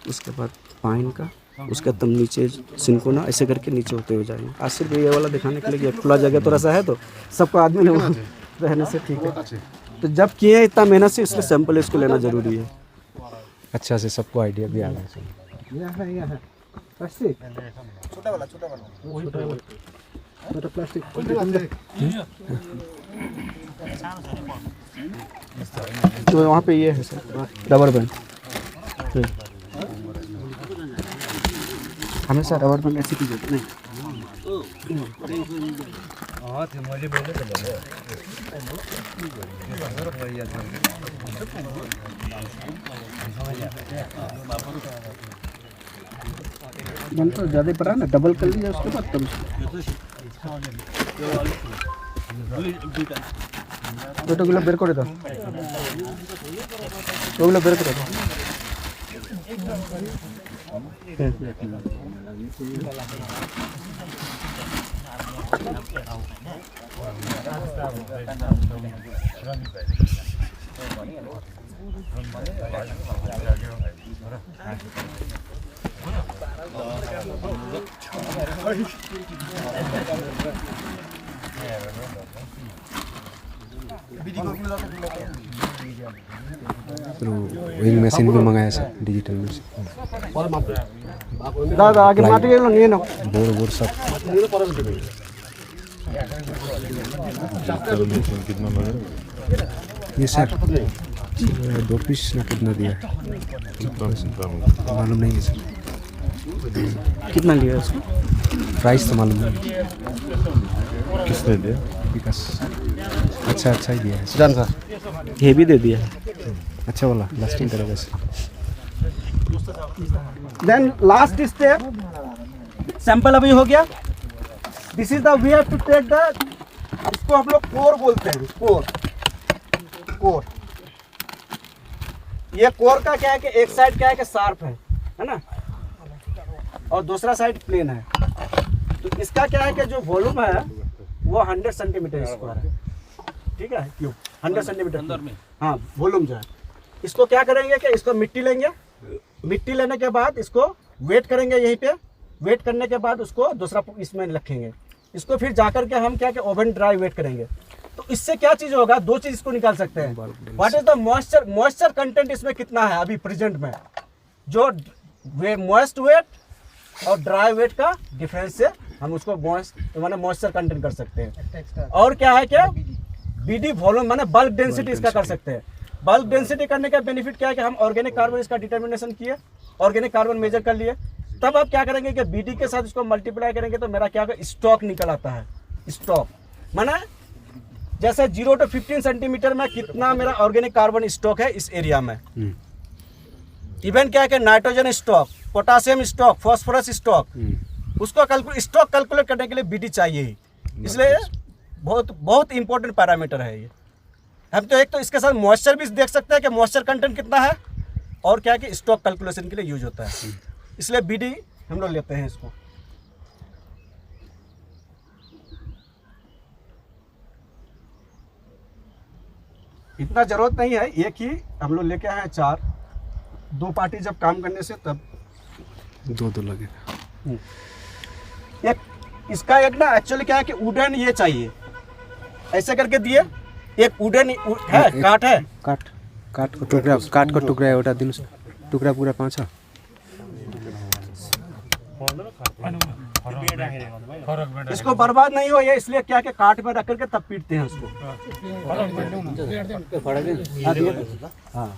उसके बाद पाइन का उसके तब नीचे सिंकोना ऐसे करके नीचे होते हुए जाएंगे आज सिर्फ ये वाला दिखाने के लिए खुला जगह थोड़ा सा है तो सबको आदमी लोग रहने से ठीक है तो जब किए इतना मेहनत से इसलिए सैंपल इसको लेना जरूरी है अच्छा से सबको आइडिया भी आ रहा है सर प्लास्टिक तो वहाँ पे ये है सर रबर बैंड हमेशा रबर बैंड ऐसी की जरूरत नहीं मन तो ज़्यादा पड़ा ना डबल कर लिया उसके बाद तब 2 किलो बेर करे दाও 2 किलो बेर करे दाও तो वेइंग मशीन भी मंगाया सर डिजिटल मशीन दादा आगे माटी लो नहीं ना बोर सब ये सर 2 पीस ना कितना दिया है मालूम नहीं है सर कितना लिया इसको प्राइस तो मालूम नहीं किसने दिया विकास अच्छा ही दिया है जान सर ये भी दे दिया है अच्छा वाला लास्टिंग करेगा sir then last step sample अभी हो गया this is the we have to take the इसको हम लोग कोर बोलते हैं कोर ये कोर का क्या है कि एक साइड क्या है कि शार्प है ना और दूसरा साइड प्लेन है तो इसका क्या है कि जो वॉल्यूम है वो 100 सेंटीमीटर स्क्वायर है ठीक है क्यों 100 सेंटीमीटर अंदर में हाँ वॉल्यूम जो है इसको क्या करेंगे कि इसको मिट्टी लेंगे मिट्टी लेने के बाद इसको वेट करेंगे यहीं पे वेट करने के बाद उसको दूसरा इसमें रखेंगे इसको फिर जाकर के हम क्या कि ओवन ड्राई वेट करेंगे तो इससे क्या चीज़ होगा 2 चीज़ इसको निकाल सकते हैं what is the moisture content इसमें कितना है अभी प्रेजेंट में जो मॉइस्ट वेट और ड्राई वेट का डिफरेंस से हम उसको मॉइस्चर कंटेंट कर सकते हैं और क्या है क्या बीडी वॉल्यूम माने बल्क डेंसिटी इसका कर सकते हैं बल्क डेंसिटी करने का बेनिफिट क्या है कि हम ऑर्गेनिक कार्बन इसका डिटर्मिनेशन किए ऑर्गेनिक कार्बन मेजर कर लिए तब आप क्या करेंगे कि बीडी के साथ इसको मल्टीप्लाई करेंगे तो मेरा क्या होगा स्टॉक निकल आता है स्टॉक माना जैसे 0 to 15 सेंटीमीटर में कितना मेरा ऑर्गेनिक कार्बन स्टॉक है इस एरिया में इवन क्या है कि nitrogen stock potassium stock phosphorus stock उसको स्टॉक कैलकुलेट करने के लिए बीडी चाहिए ही इसलिए बहुत इंपॉर्टेंट पैरामीटर है ये हम तो एक तो इसके साथ मॉइस्चर भी देख सकते हैं कि मॉइस्चर कंटेंट कितना है और क्या है कि स्टॉक कैलकुलेशन के लिए यूज होता है इसलिए बीडी हम लोग लेते हैं इसको इतना जरूरत नहीं है एक ही हम लोग लेके आए हैं 4 2 पार्टी जब काम करने से तब 2 लगेगा एक इसका एक ना एक्चुअली क्या है कि वुडन ये चाहिए ऐसे करके दिए एक वुडन है काट है काट को टुकड़ा है उठा दिन टुकड़ा पूरा 5 इसको बर्बाद नहीं हो ये इसलिए क्या कि काट में रख करके तब पीटते हैं उसको। हाँ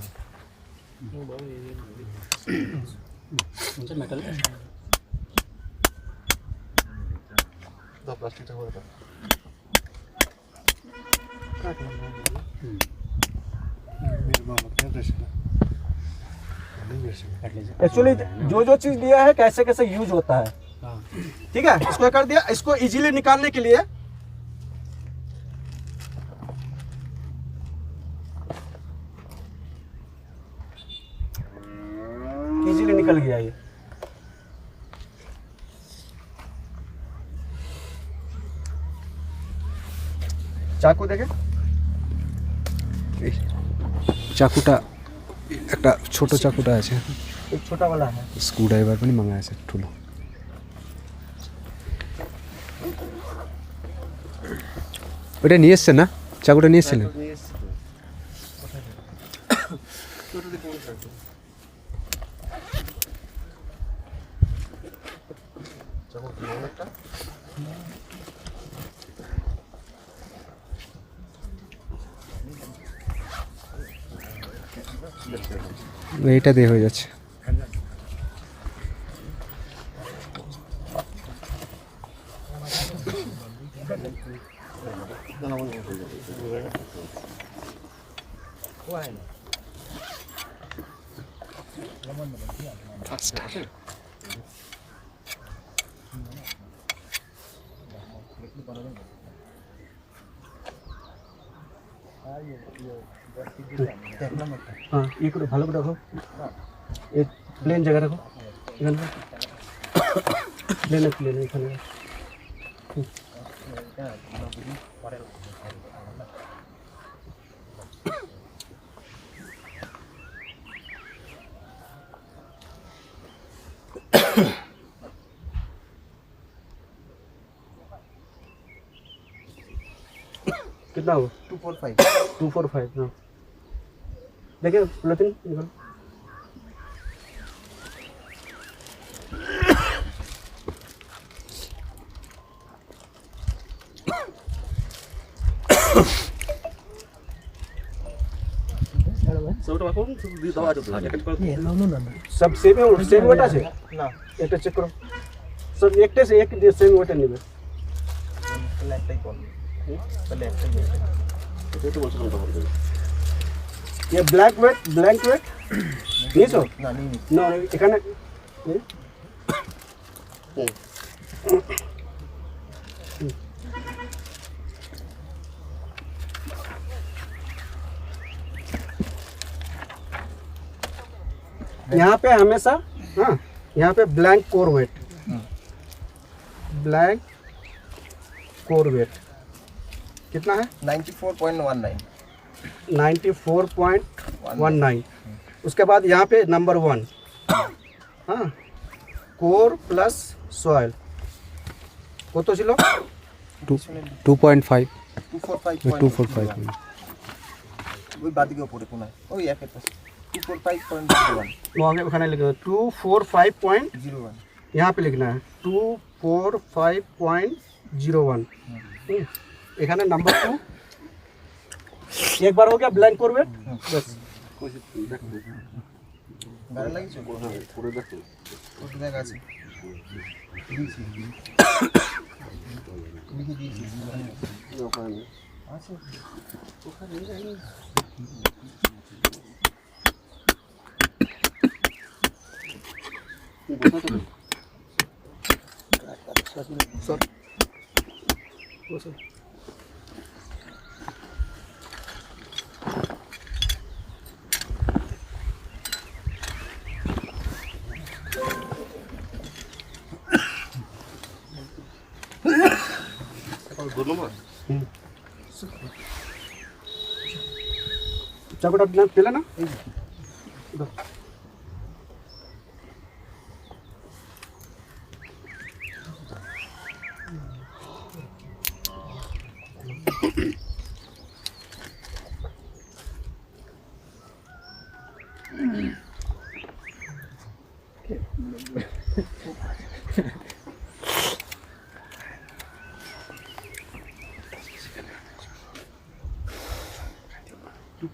एक्चुअली जो चीज दिया है कैसे कैसे यूज होता है, ठीक है। इसको कर दिया, इसको इजीली निकालने के लिए इजीली निकल गया ये। চাকু দেখে চাকুটা একটা ছোট চাকুটা আছে, एक छोटा वाला है। স্ক্রু ড্রাইভার पनि মগায় আছে ठुलो। ওটা নিয়ে এসছেন না, চাকুটা নিয়ে এসছিলেন? এইটা দিয়ে হয়ে যাচ্ছে। हाँ ये करो, ভালো করে রাখো, एक प्लेन जगह रखो, এখানে প্লেন এখানে। कितना हो? 245 हाँ। देखिए पॉलिथीन निकालो। सब सेम ওয়েট আছে না, এটা চেক করো সব একটা এক সেম ওয়েট নেবে। ये ब्लैक वेट नहीं सो ना এখানে यहाँ पे हमेशा हाँ यहाँ पे ब्लैंक कोर वेट कितना है? 94.19। उसके बाद यहाँ पे नंबर 1 हाँ कोर प्लस सॉइल কত ছিল? 2.5 245 ওই বাদিকে উপরে কোনায় ওই একের পাশে 245.01 वहाँ ওখানে लिखना 245.01 यहाँ पे लिखना है 245.01 এখানে नंबर 2 एक बार हो गया ब्लैंक कोर वेट बस। গাড়ি লাগিয়েছো পুরো দেখো কত জায়গা আছে লিখে দিয়েছি ওখানে আছে ওখানে জানি सर चाकूटा पेले ना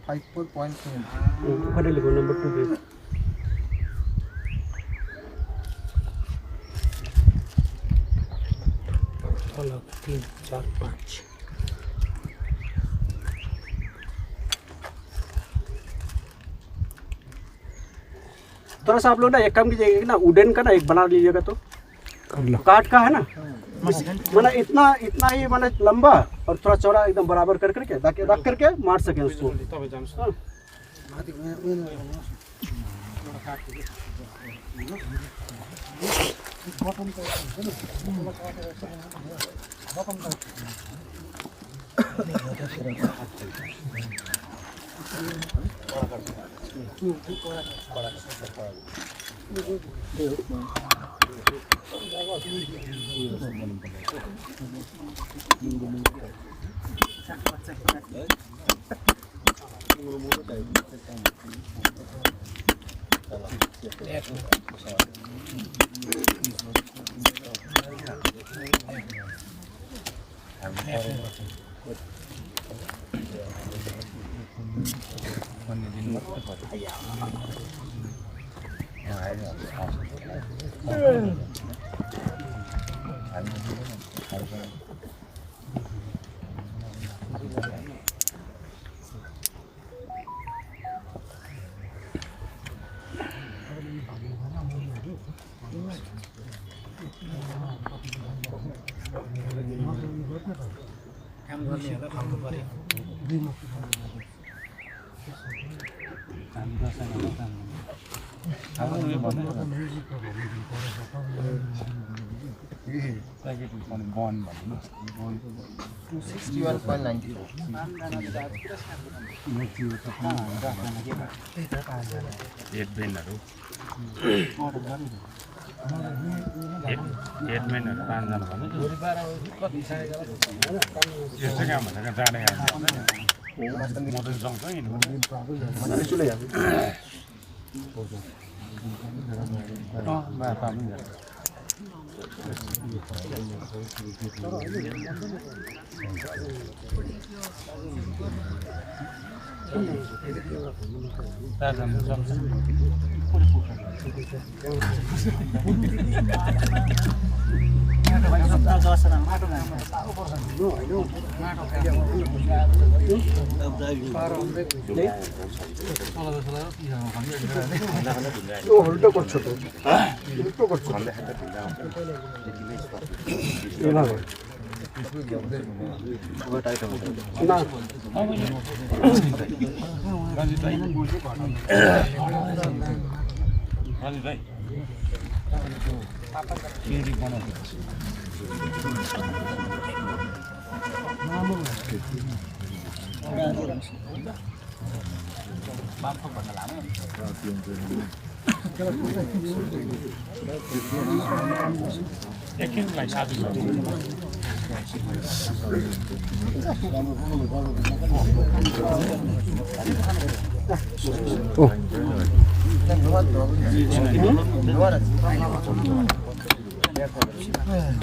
ऊपर लिखो नंबर 2 पे। अलग 3 4 5। थोड़ा सा आप लोग ना एक काम कीजिएगा ना, वुडन का ना एक बना लीजिएगा तो काठ का है ना, माना इतना इतना ही माना लंबा और थोड़ा चौड़ा एकदम बराबर कर करके रख करके मार सके उसको। हाँ।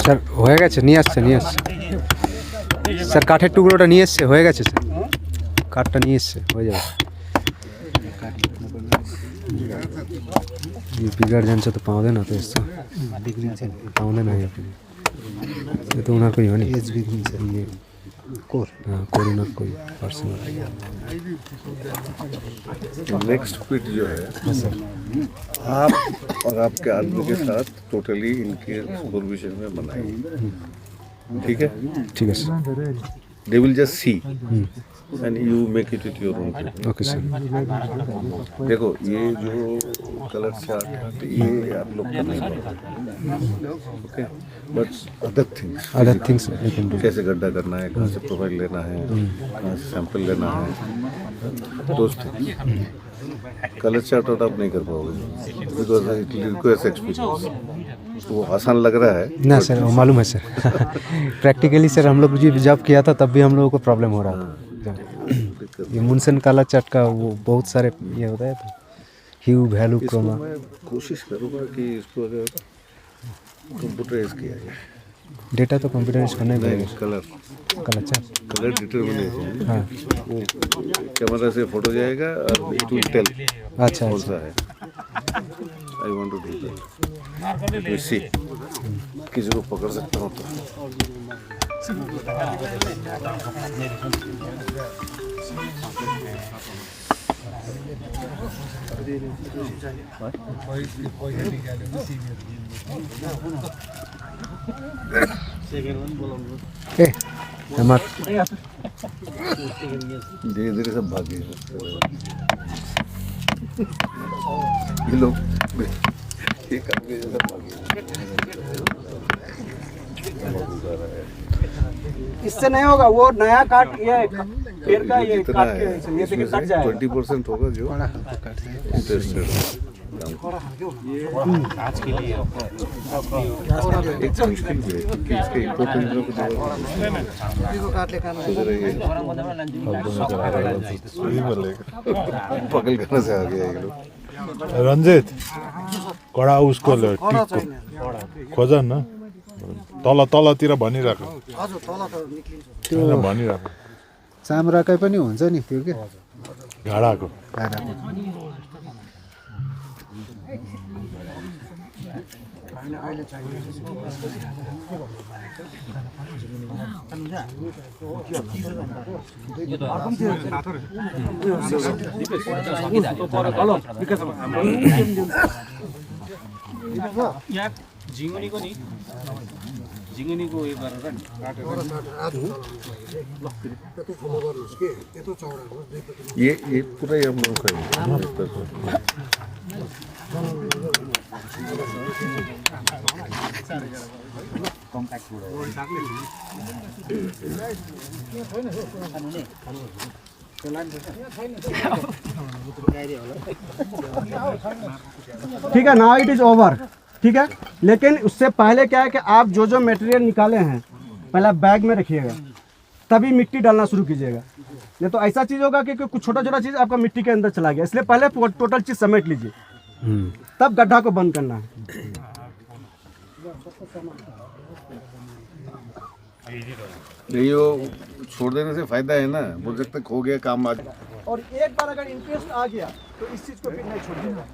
স্যার হয়ে গেছে, নিয়ে আসছে স্যার, কাঠের টুকরোটা নিয়ে এসছে, হয়ে গেছে স্যার, কাঠটা নিয়ে এসছে, হয়ে যাবে। बिगड़ जान से तो पाँव देना तो इससे पाँव देना है अपने ये तो उन्हें कोई हो नहीं ये कोर, हाँ कोर उन्हें कोई पर्सनल। नेक्स्ट फिट जो है आप और आपके आदमी के साथ टोटली इनके सुपरविजन में बनाएंगे, ठीक है? ठीक है sir. They will just see and you make it with your own. Okay sir. देखो ये जो कलर चार्ट ये आप लोग कर नहीं पाओगे, ओके? बट अदर थिंग्स कैसे गड्ढा करना है, कहाँ से प्रोफाइल लेना है, कहाँ से सैंपल लेना है, दोस्त कलर चार्ट आप नहीं कर पाओगे बिकॉज इट रिक्वायर्स एक्सपीरियंस। तो वो आसान लग रहा है ना सर, वो मालूम है सर। प्रैक्टिकली सर हम लोग जब किया था तब भी हम लोगों को प्रॉब्लम हो रहा था। ये मुनसन कलर चार्ट का वो बहुत सारे ये होता है, ह्यू वैल्यू क्रोमा। मैं कोशिश करूँगा कि इसको अगर कंप्यूटराइज किया जाए डेटा तो कंप्यूटराइज करना ही नहीं पड़ेगा colour colour chart. Colour determination हाँ वो कैमरा से फोटो जाएगा और इट विल टेल अच्छा कौन अच्छा सा है। I want to do that सी किसी को पकड़ सकता हूँ तो ए हमार धीरे धीरे सब भागे ये लोग ये काम के सब भागे इससे नहीं होगा, वो नया काट ये पेड़ का ये कितना काट है के ये देखिए कट जाएगा। 20% होगा जो इंटरेस्टेड एक मुश्किल भी है क्योंकि इसके इको पिंजरों को पकड़ करने से आ गया ये लोग। रञ्जित कडा उसको टिकको खोज न तल तलतिर भनिरहेको होइन भनिरहेको चामराकै पनि हुन्छ नि त्यो के घाडाको झिङ्गुनीको उयो गरेर नि ये पूरा ही हम लोग का ही ठीक है, नाउ इट इज ओवर। ठीक है, लेकिन उससे पहले क्या है कि आप जो जो मटेरियल निकाले हैं पहले बैग में रखिएगा, तभी मिट्टी डालना शुरू कीजिएगा। नहीं तो ऐसा चीज़ होगा कि कुछ छोटा छोटा चीज़ आपका मिट्टी के अंदर चला गया, इसलिए पहले टोटल चीज़ समेट लीजिए, तब गड्ढा को बंद करना है। नहीं वो छोड़ देने से फायदा है ना, वो जब तक हो गया काम आज। और एक बार अगर इंटरेस्ट आ गया तो इस चीज़ को फिर नहीं छोड़िएगा।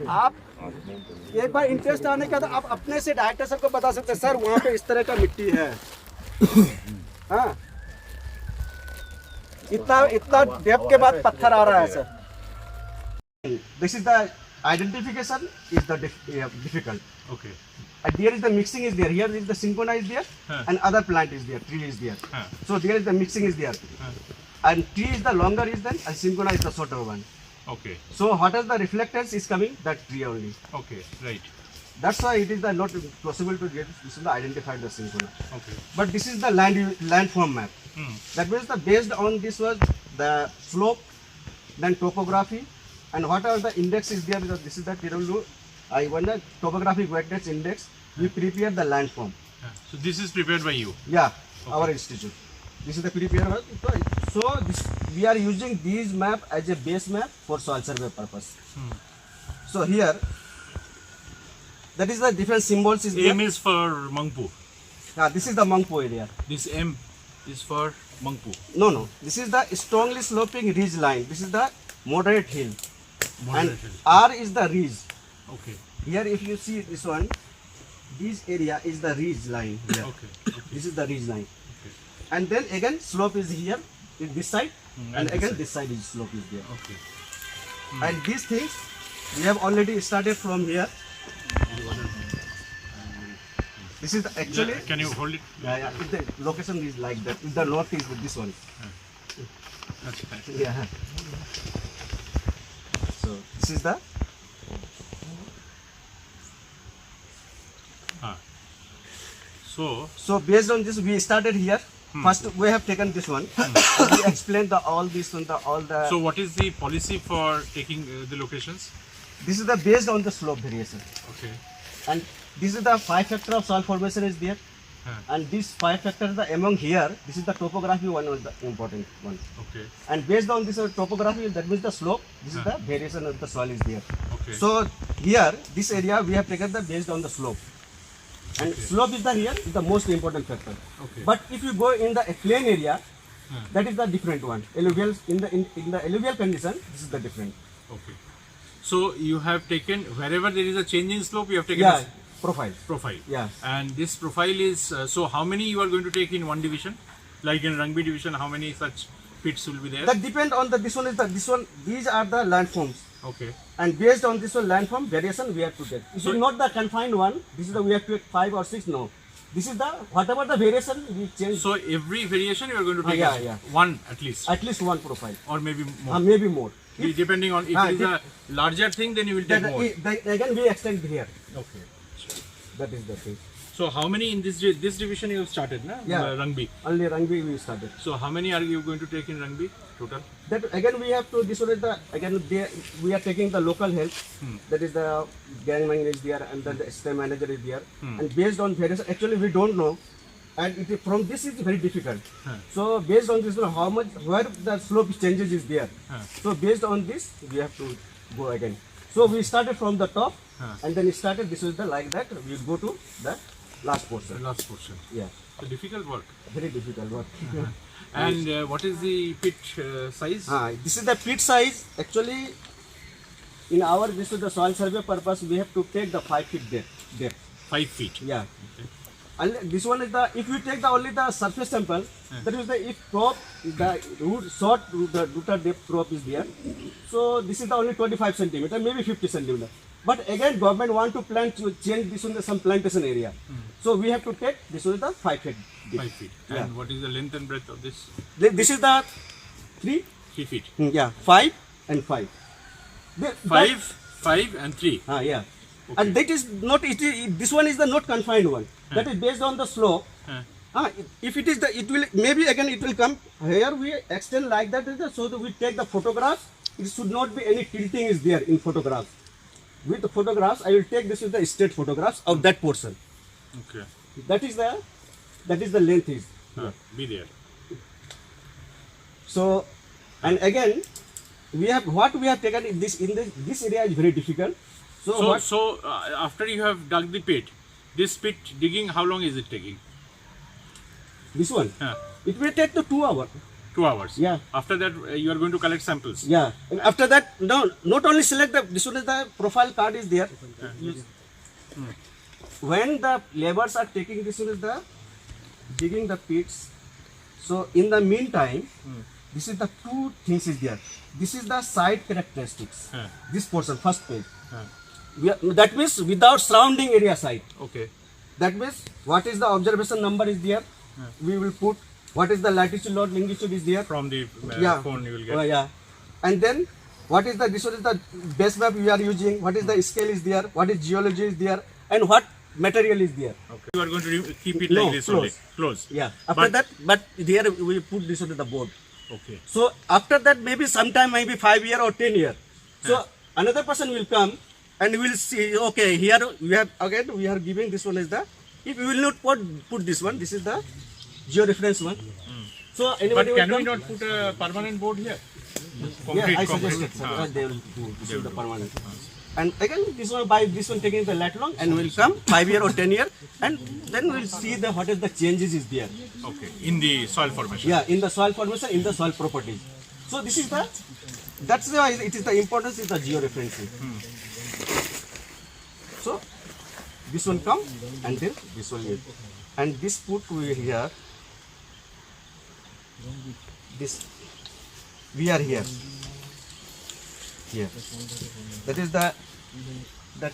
आप एक बार इंटरेस्ट आने के बाद आप अपने से डायरेक्टर सर को बता सकते हैं, सर वहाँ पे इस तरह का मिट्टी है। हाँ, इतना डेप्थ के बाद पत्थर आ रहा है sir. This is the identification is the difficult. Okay. And there is the mixing is there. Here is the syncona is there, and other plant is there, tree is there. So there is the mixing is there, and tree is the longer is then, and syncona is the shorter one. Okay. So what is the reflectance is coming? That tree only. Okay. Right. That's why it is the not possible to get this is the identify the syncona. Okay. But this is the landform map. That means the based on this was the slope, then topography. And whatever the index is there, because this is the TW, I want the topographic weightage index, we prepare the landform. So this is prepared by you. Yeah, our institute. This is the prepare. So this, we are using these map as a base map for soil survey purpose. So here, that is the different symbols is there. M is for Mangpu. This is the Mangpo area. This M is for Mangpu. No. This is the strongly sloping ridge line. This is the moderate hill. Moderate And hill. R is the ridge. Okay. Here if you see this one, this area is the ridge line here. Okay. This is the ridge line. And then again slope is here, is this side, and again this side is slope is there. Okay. And these things we have already started from here. This is the actually. Can you hold it? Yeah. If the location is like that, if the north is with this one. That's fine. Yeah. So this is the. So based on this, we started here. First, we have taken this one. We explained all this and all the. So what is the policy for taking the locations? This is the based on the slope variation, Okay. and this is the 5 factor of soil formation is there. and these 5 factors the among here. This is the topography one of the important one. Okay. And based on this topography, that means the slope. This is the variation of the soil is there. Okay. So here, this area we have taken the based on the slope, and slope is the here is the most important factor. Okay. But if you go in the plain area, that is the different one. Alluvial in the alluvial condition, this is the different. Okay. So you have taken wherever there is a change in slope, you have taken Yeah, a profile. profile. Yeah. And this profile is so how many you are going to take in one division? Like in Rangbi division, how many such pits will be there? That depend on the this one. These are the landforms. Okay. And based on this one landform variation we have to get. This So- is not the confined one. This is the we have to get 5 or 6. No, this is the whatever the variation we change. So every variation you are going to take yeah, yeah. one at least, At least one profile, or maybe more. maybe more. Depending on if it is a larger thing, then you will take more. Again we extend here. Okay. That is the thing. So how many in this division you have started, na? Yeah. Rangbi. Only Rangbi we started. So how many are you going to take in Rangbi total? That again we have to this one is the again we are taking the local help. That is the gangman is there and then the state manager is there. And based on various actually we don't know, and from this is very difficult. So based on this one, how much where the slope changes is there. So based on this we have to go again. So we started from the top and then it started. This is the like that we go to the last The portion. last portion. Yeah, So difficult work. very difficult work. And what is the pit size? This is the pit size. Actually, in our this is the soil survey purpose, we have to take the 5 feet depth. 5 feet. Yeah. And this one is the if you take the only the surface sample, that is the if crop the root short the rooter depth crop is there. So this is the only 25 centimeter, maybe 50 centimeter. But again, government want to plant to change this one the some plantation area. So we have to take this one the 5 feet. 5 feet. And what is the length and breadth of this? This is the 3. 3 feet. Yeah, 5 and 5. 5, 5 and 3. Yeah. And that is not this one is the not confined one. That is based on the slope. If it is it will maybe again it will come here. We extend like that so that we take the photographs. It should not be any tilting is there in photographs. With the photographs, I will take this with the straight photographs of that portion. Okay. That is the length is. Be there. So, and again, we have taken in this area is very difficult. So after you have dug the pit, this pit digging, how long is it taking? This one, it will take to 2 hours. 2 hours. Yeah. After that, you are going to collect samples. Yeah. And after that, no, not only select this one is the profile card is there. When the laborers are taking this one is the digging the pits. So in the meantime, this is the 2 things is there. This is the side characteristics. This portion, first page. That means without surrounding area side. Okay. That means what is the observation number is there. We will put what is the latitude longitude is there. From the phone you will get. Yeah. And then what is this one is the base map we are using. What is the scale is there. What is geology is there. And what material is there. Okay. You are going to keep it like this close. only. Close. Yeah. After that, but here we put this on the board. Okay. So after that, maybe sometime, maybe 5 year or 10 year. So another person will come and will see. Okay, here we have again we are giving this one is the. If we will not put this one, this is the georeference one. So But anybody can will we come. not put a permanent board here? Yeah, I Concrete. suggested sir, they will do this is the permanent. And again, this one by this one taking the lat long and will come 5 year or 10 year, and then we'll see the what is the changes is there. Okay. In the soil formation. Yeah, in the soil formation, in the soil properties. So this is that's why it is the importance is the georeferencing. So this one come and then this one will, and this put we here. This we are here. Here. That is that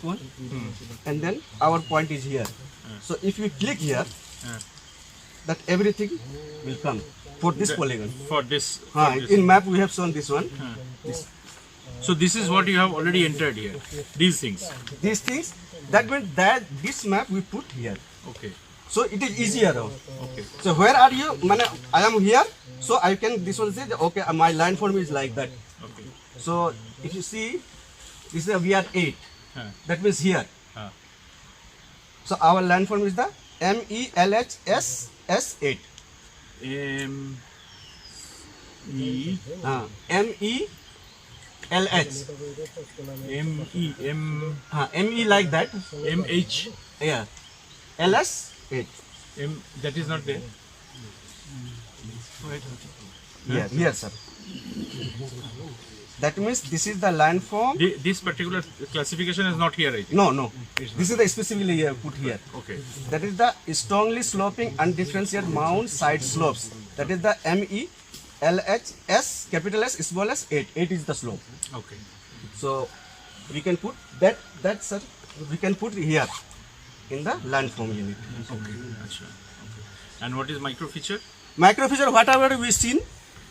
one, and then our point is here. So if you click here, that everything will come for this polygon. For this. In map we have shown this one. So this is what you have already entered here. These things. These things, that means that this map we put here. Okay. So it is easier now. Okay. So where are you? I am here. So I can this one say okay my line form is like that. Okay. So if you see, this is we are 8. That means here. So our line form is the MELHSS8. हाँ MELH. हाँ ME like that. MH. Yeah. LS8. That is not there. Here, sir. That means this is the landform. This particular classification is not here, I think. No. This is the specifically here, put here. Okay. That is the strongly sloping undifferentiated mound side slopes. That is the MELHS, capital S, small s, 8. 8 is the slope. Okay. So we can put that sir, we can put here in the landform unit. Okay. Achha. Okay. And what is micro feature? Micro feature, whatever we seen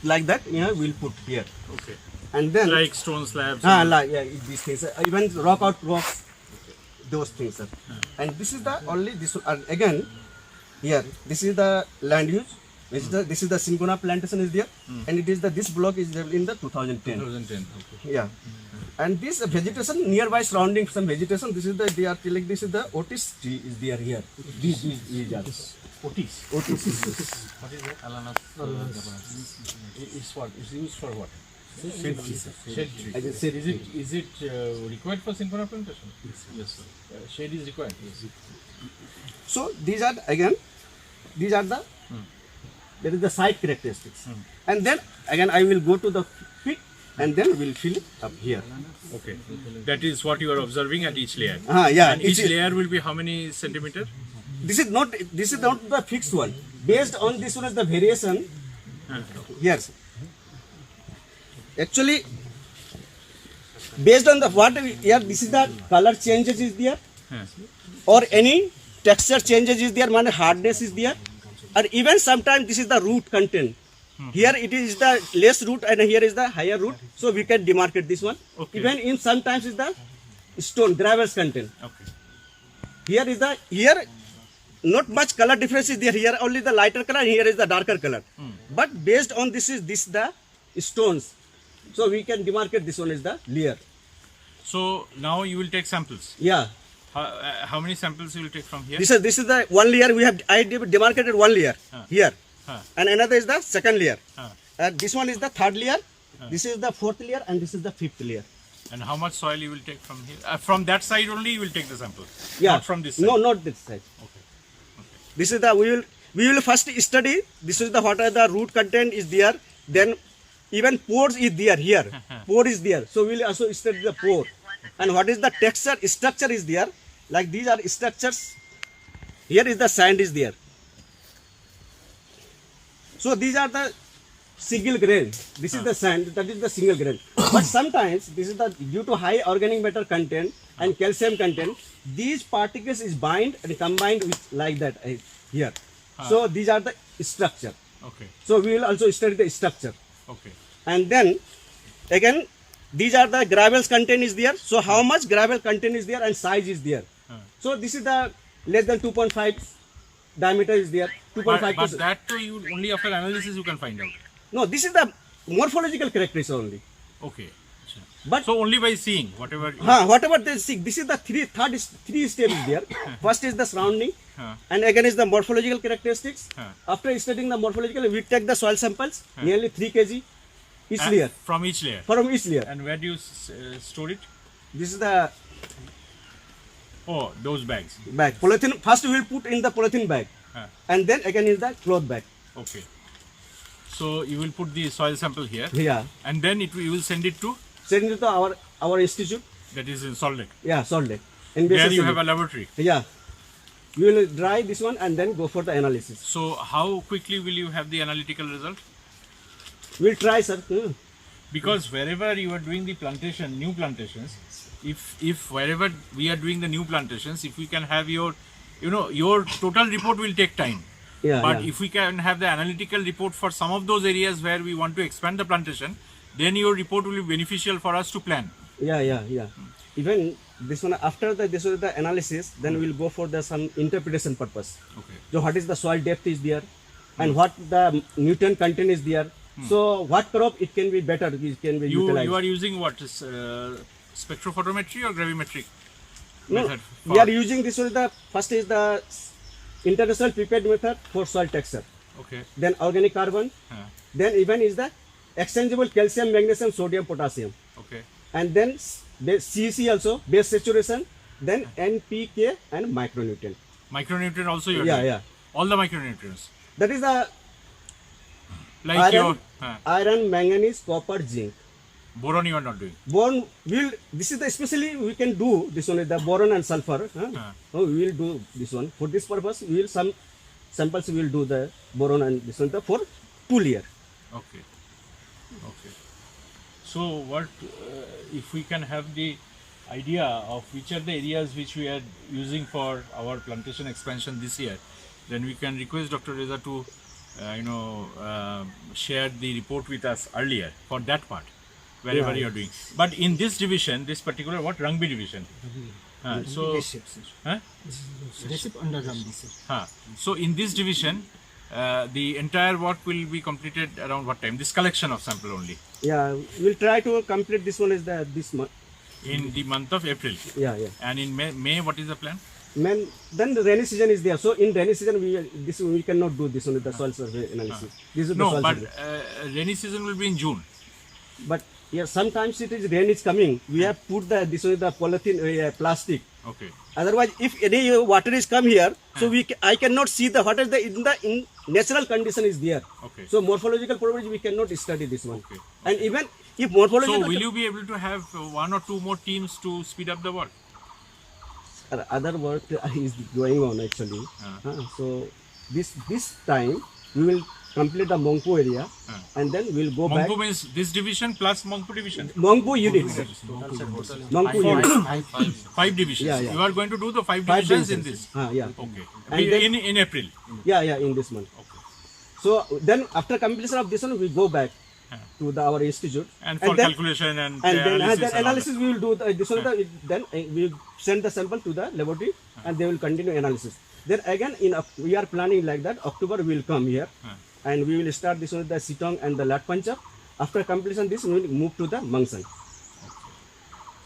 like that, we'll put here. Okay. And then Like stone slabs. like these things, even rock out rocks, those things, sir. And this is the only this again here. This is the land use. This is the Syncona plantation is there, and it is this block is there in the 2010. 2010. Okay. Yeah, and this vegetation nearby surrounding some vegetation. This is they are telling this is the Otis tree is there here. These are Otis. Otis. What is that? Alanas. Is what? Is used for what? Shade tree. Shade tree. I just said Is it required for Syncona plantation? Yes, sir. Shade is required. Yes. so. These are again. These are the. There is the site characteristics, and then again I will go to the pit, and then we'll fill it up here. Okay. That is what you are observing at each layer. Yeah. And each layer will be how many centimeter? This is not the fixed one. Based on this one is the variation. Here, sir. Actually, based on the what here, this is the color changes is there, or any texture changes is there. Man, hardness is there, or even sometimes this is the root content. Here it is the less root, and here is the higher root. So we can demarcate this one. Okay. Even in sometimes is the stone gravels content. Okay. Here is the not much color difference is there. Here only the lighter color, and here is the darker color. But based on this the stones. So we can demarcate this one is the layer. So now you will take samples. Yeah. How many samples you will take from here? This is the one layer I demarcated one layer here. And another is the second layer. This one is the third layer. This is the fourth layer, and this is the fifth layer. And how much soil you will take from here? From that side only you will take the sample. Yeah. Not from this side. No, not this side. Okay. This is the we will first study. This is the what are the root content is there. Then even pores is there here. Pore is there. So we will also study the pore. And what is the texture structure is there. Like these are structures. Here is the sand is there. So these are the single grain. This is the sand. That is the single grain. But sometimes this is the due to high organic matter content and calcium content. These particles is bind and combined with like that here. So these are the structure. Okay. So we will also study the structure. Okay. And then again these are the gravels content is there. So how much gravel content is there and size is there. So this is the less than 2.5 diameter is there. 2.5. But that too you only after analysis you can find out. No, this is the morphological characteristics only. Okay. But so only by seeing whatever. Whatever they see, this is the three steps is there. First is the surrounding, and again is the morphological characteristics. After studying the morphological, we take the soil samples, nearly 3 kg each layer. From each layer. From each layer. And where do you store it? This is the those bags. Bag. Polythene. First we will put in the polythene bag, and then again is the cloth bag. Okay. So you will put the soil sample here. Yeah. And then you will send it to. Send it to our institute. That is in Salt Lake. Yeah, Salt Lake. There you have a laboratory. Yeah. We will dry this one and then go for the analysis. So how quickly will you have the analytical result? We'll try, sir. Because wherever you are doing the plantation, new plantations, if wherever we are doing the new plantations, if we can have your total report will take time. Yeah. But if we can have the analytical report for some of those areas where we want to expand the plantation, then your report will be beneficial for us to plan. Yeah. Even this one after this was the analysis, then we'll go for some interpretation purpose. Okay. So what is the soil depth is there, and what the nutrient content is there. So what crop it can be better, it can be utilized. You are using what is spectrophotometry or gravimetric No, method? we are using this one. The first is the international prepared method for soil texture. Okay. Then organic carbon. Then even is the exchangeable calcium, magnesium, sodium, potassium. Okay. And then CEC also, base saturation. Then NPK and micronutrient. Micronutrient also you're Yeah, doing? yeah. All the micronutrients. That is the Like iron, your iron, manganese, copper, zinc. boron you are not doing. Boron will, this is the especially we can do this one, the boron and sulfur. Oh, we will do this one. For this purpose, we will some samples we will do the boron and this one for 2 layer. Okay. Okay. So what if we can have the idea of which are the areas which we are using for our plantation expansion this year, then we can request Dr. Reza to share the report with us earlier for that part, wherever you are doing. But in this division, this particular Rangbi division. So so in this division, the entire work will be completed around what time? This collection of sample only. Yeah, we'll try to complete this one is this month. In the month of April. Yeah. And in May what is the plan? Then the rainy season is there. So in rainy season we cannot do this one with the soil survey analysis. This is the soil but survey. rainy season will be in June. But yeah, sometimes it is rain is coming. We have put this one the polythene plastic. Okay. Otherwise, if any water is come here, so I cannot see the what is the in natural condition is there. Okay. So morphological properties we cannot study this one. Okay. And even if morphological. So will you be able to have 1 or 2 more teams to speed up the work? Other work is going on actually. So this time we will complete the Mongpo area and then we'll go back. Mongpo means this division plus Mongpo division. Mongpo units. Mongpo units. 5 divisions. Yeah. You are going to do the 5 divisions in this. Yeah. Okay. And then, in April. Yeah, in this month. Okay. So then after completion of this one, we go back to our institute. And for then, calculation and then analysis. analysis we will do this one. Then we will send the sample to the laboratory and they will continue analysis. Then again we are planning like that. October we will come here and we will start this one the Sitong and the Lat Panchap. After completion this we will move to the Mangsan.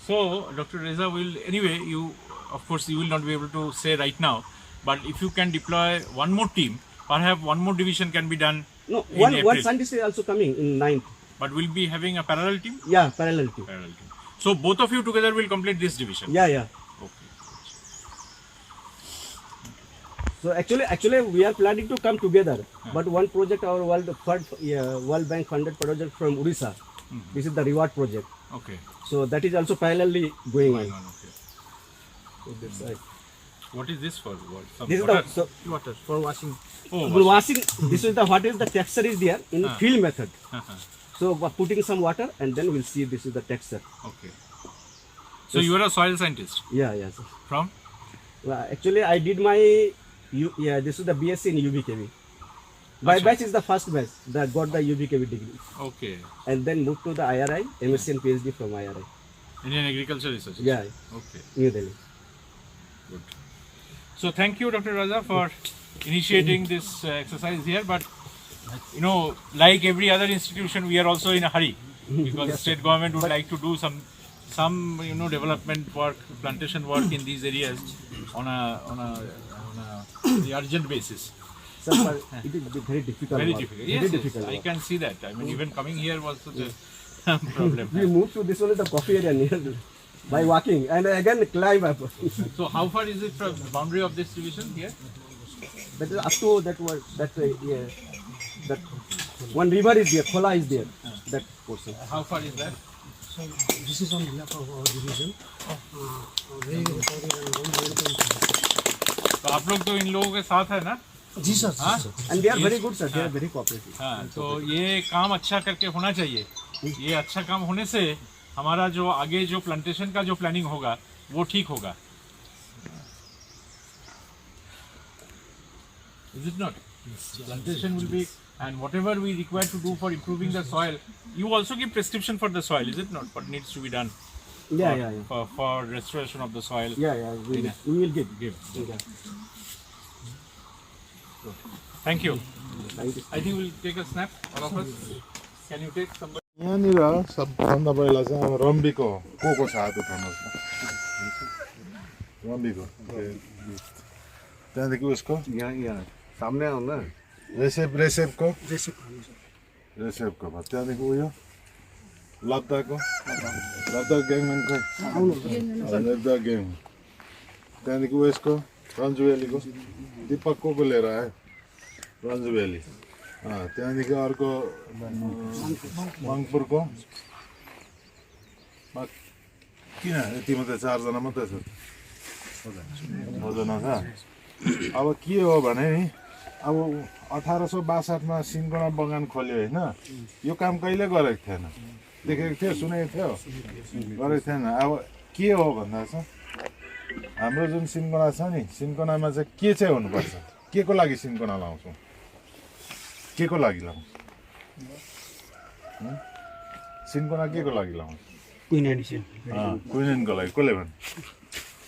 So Dr. Reza will anyway you of course you will not be able to say right now, but if you can deploy one more team, perhaps one more division can be done. No, in one scientist is also coming in 9th. But we'll be having a parallel team? Yeah, parallel team. Parallel team. So both of you together will complete this division? Yeah. Okay. So actually we are planning to come together. But one project, our World Bank funded project from Odisha. This is the reward project. Okay. So that is also parallelly going on. Okay. So that's right. What is this for? What? Some This water? is the Water for washing. Oh, for washing. This is the what is the texture is there in field method. Uh-huh. So we're putting some water and then we'll see this is the texture. Okay. So you are a soil scientist? Yeah. So, From? well, actually I did my this is the BSc in UBKV. My batch is the first batch that got the UBKV degree. Okay. And then moved to the IRI, MSc and PhD from IRI. Indian Agriculture Research? Yeah, Okay. New Delhi. Good. So thank you, Dr. Raza, for initiating this exercise here. But like every other institution, we are also in a hurry because the state government would like to do some development work, plantation work in these areas on a urgent basis. Sir, it is very difficult. Very work. difficult. Very Yes, difficult. I work. can see that. I mean, even coming here was such a problem. We moved to this one the coffee area near by walking and again climb up. So how far is it from the boundary of this division here? That is up to that one river is there, Khola is there. That portion. How far is that? So this is on behalf of our division. तो आप लोग तो इन लोगों के साथ है ना? जी sir. And they are very good, sir. They are very cooperative. हाँ, तो ये काम अच्छा करके होना चाहिए. ये अच्छा काम होने से हमारा जो आगे जो प्लांटेशन का जो प्लानिंग होगा वो ठीक होगा. Is it not? Plantation will be, and whatever we require to do for improving the soil, you also give prescription for the soil, is it not? What needs to be done Yeah. for restoration of the soil? Yeah. We will give. Give. Thank you. I think we'll take a snap, all of us. Can you take somebody? यहाँनिर सबभन्दा पहिला चाहिँ अब रम्बीको को छ हात उठाउनुहोस् न. रम्बीको त्यहाँदेखि उसको यहाँ सामने आऊ न रेसेपको भयो त्यहाँदेखि उयो लद्दाखको लद्दाख ग्याङम्यान खै लद्दाख ग्याङ त्यहाँदेखि उयसको रन्जु भ्यालीको दिपक को लिएर आयो रन्जु भ्याली त्यहाँदेखि अर्को मङपुरको किन यति मात्रै 4 जना मात्रै छ 6 जना छ अब के हो भने नि अब 1862 मा सिन्कोना बगान खोल्यो होइन यो काम कहिले गरेको थिएन देखेको थियो सुनेको थियो गरेको थिएन अब के हो भन्दा चाहिँ हाम्रो जुन सिन्कोना छ नि सिन्कोनामा चाहिँ के चाहिँ हुनुपर्छ के को लागि सिन्कोना लाउँछौँ के को लागि लाउँछौँ सिन्कोना के को लागि लाउँछौँ क्विनेनको लागि कसले भन्नु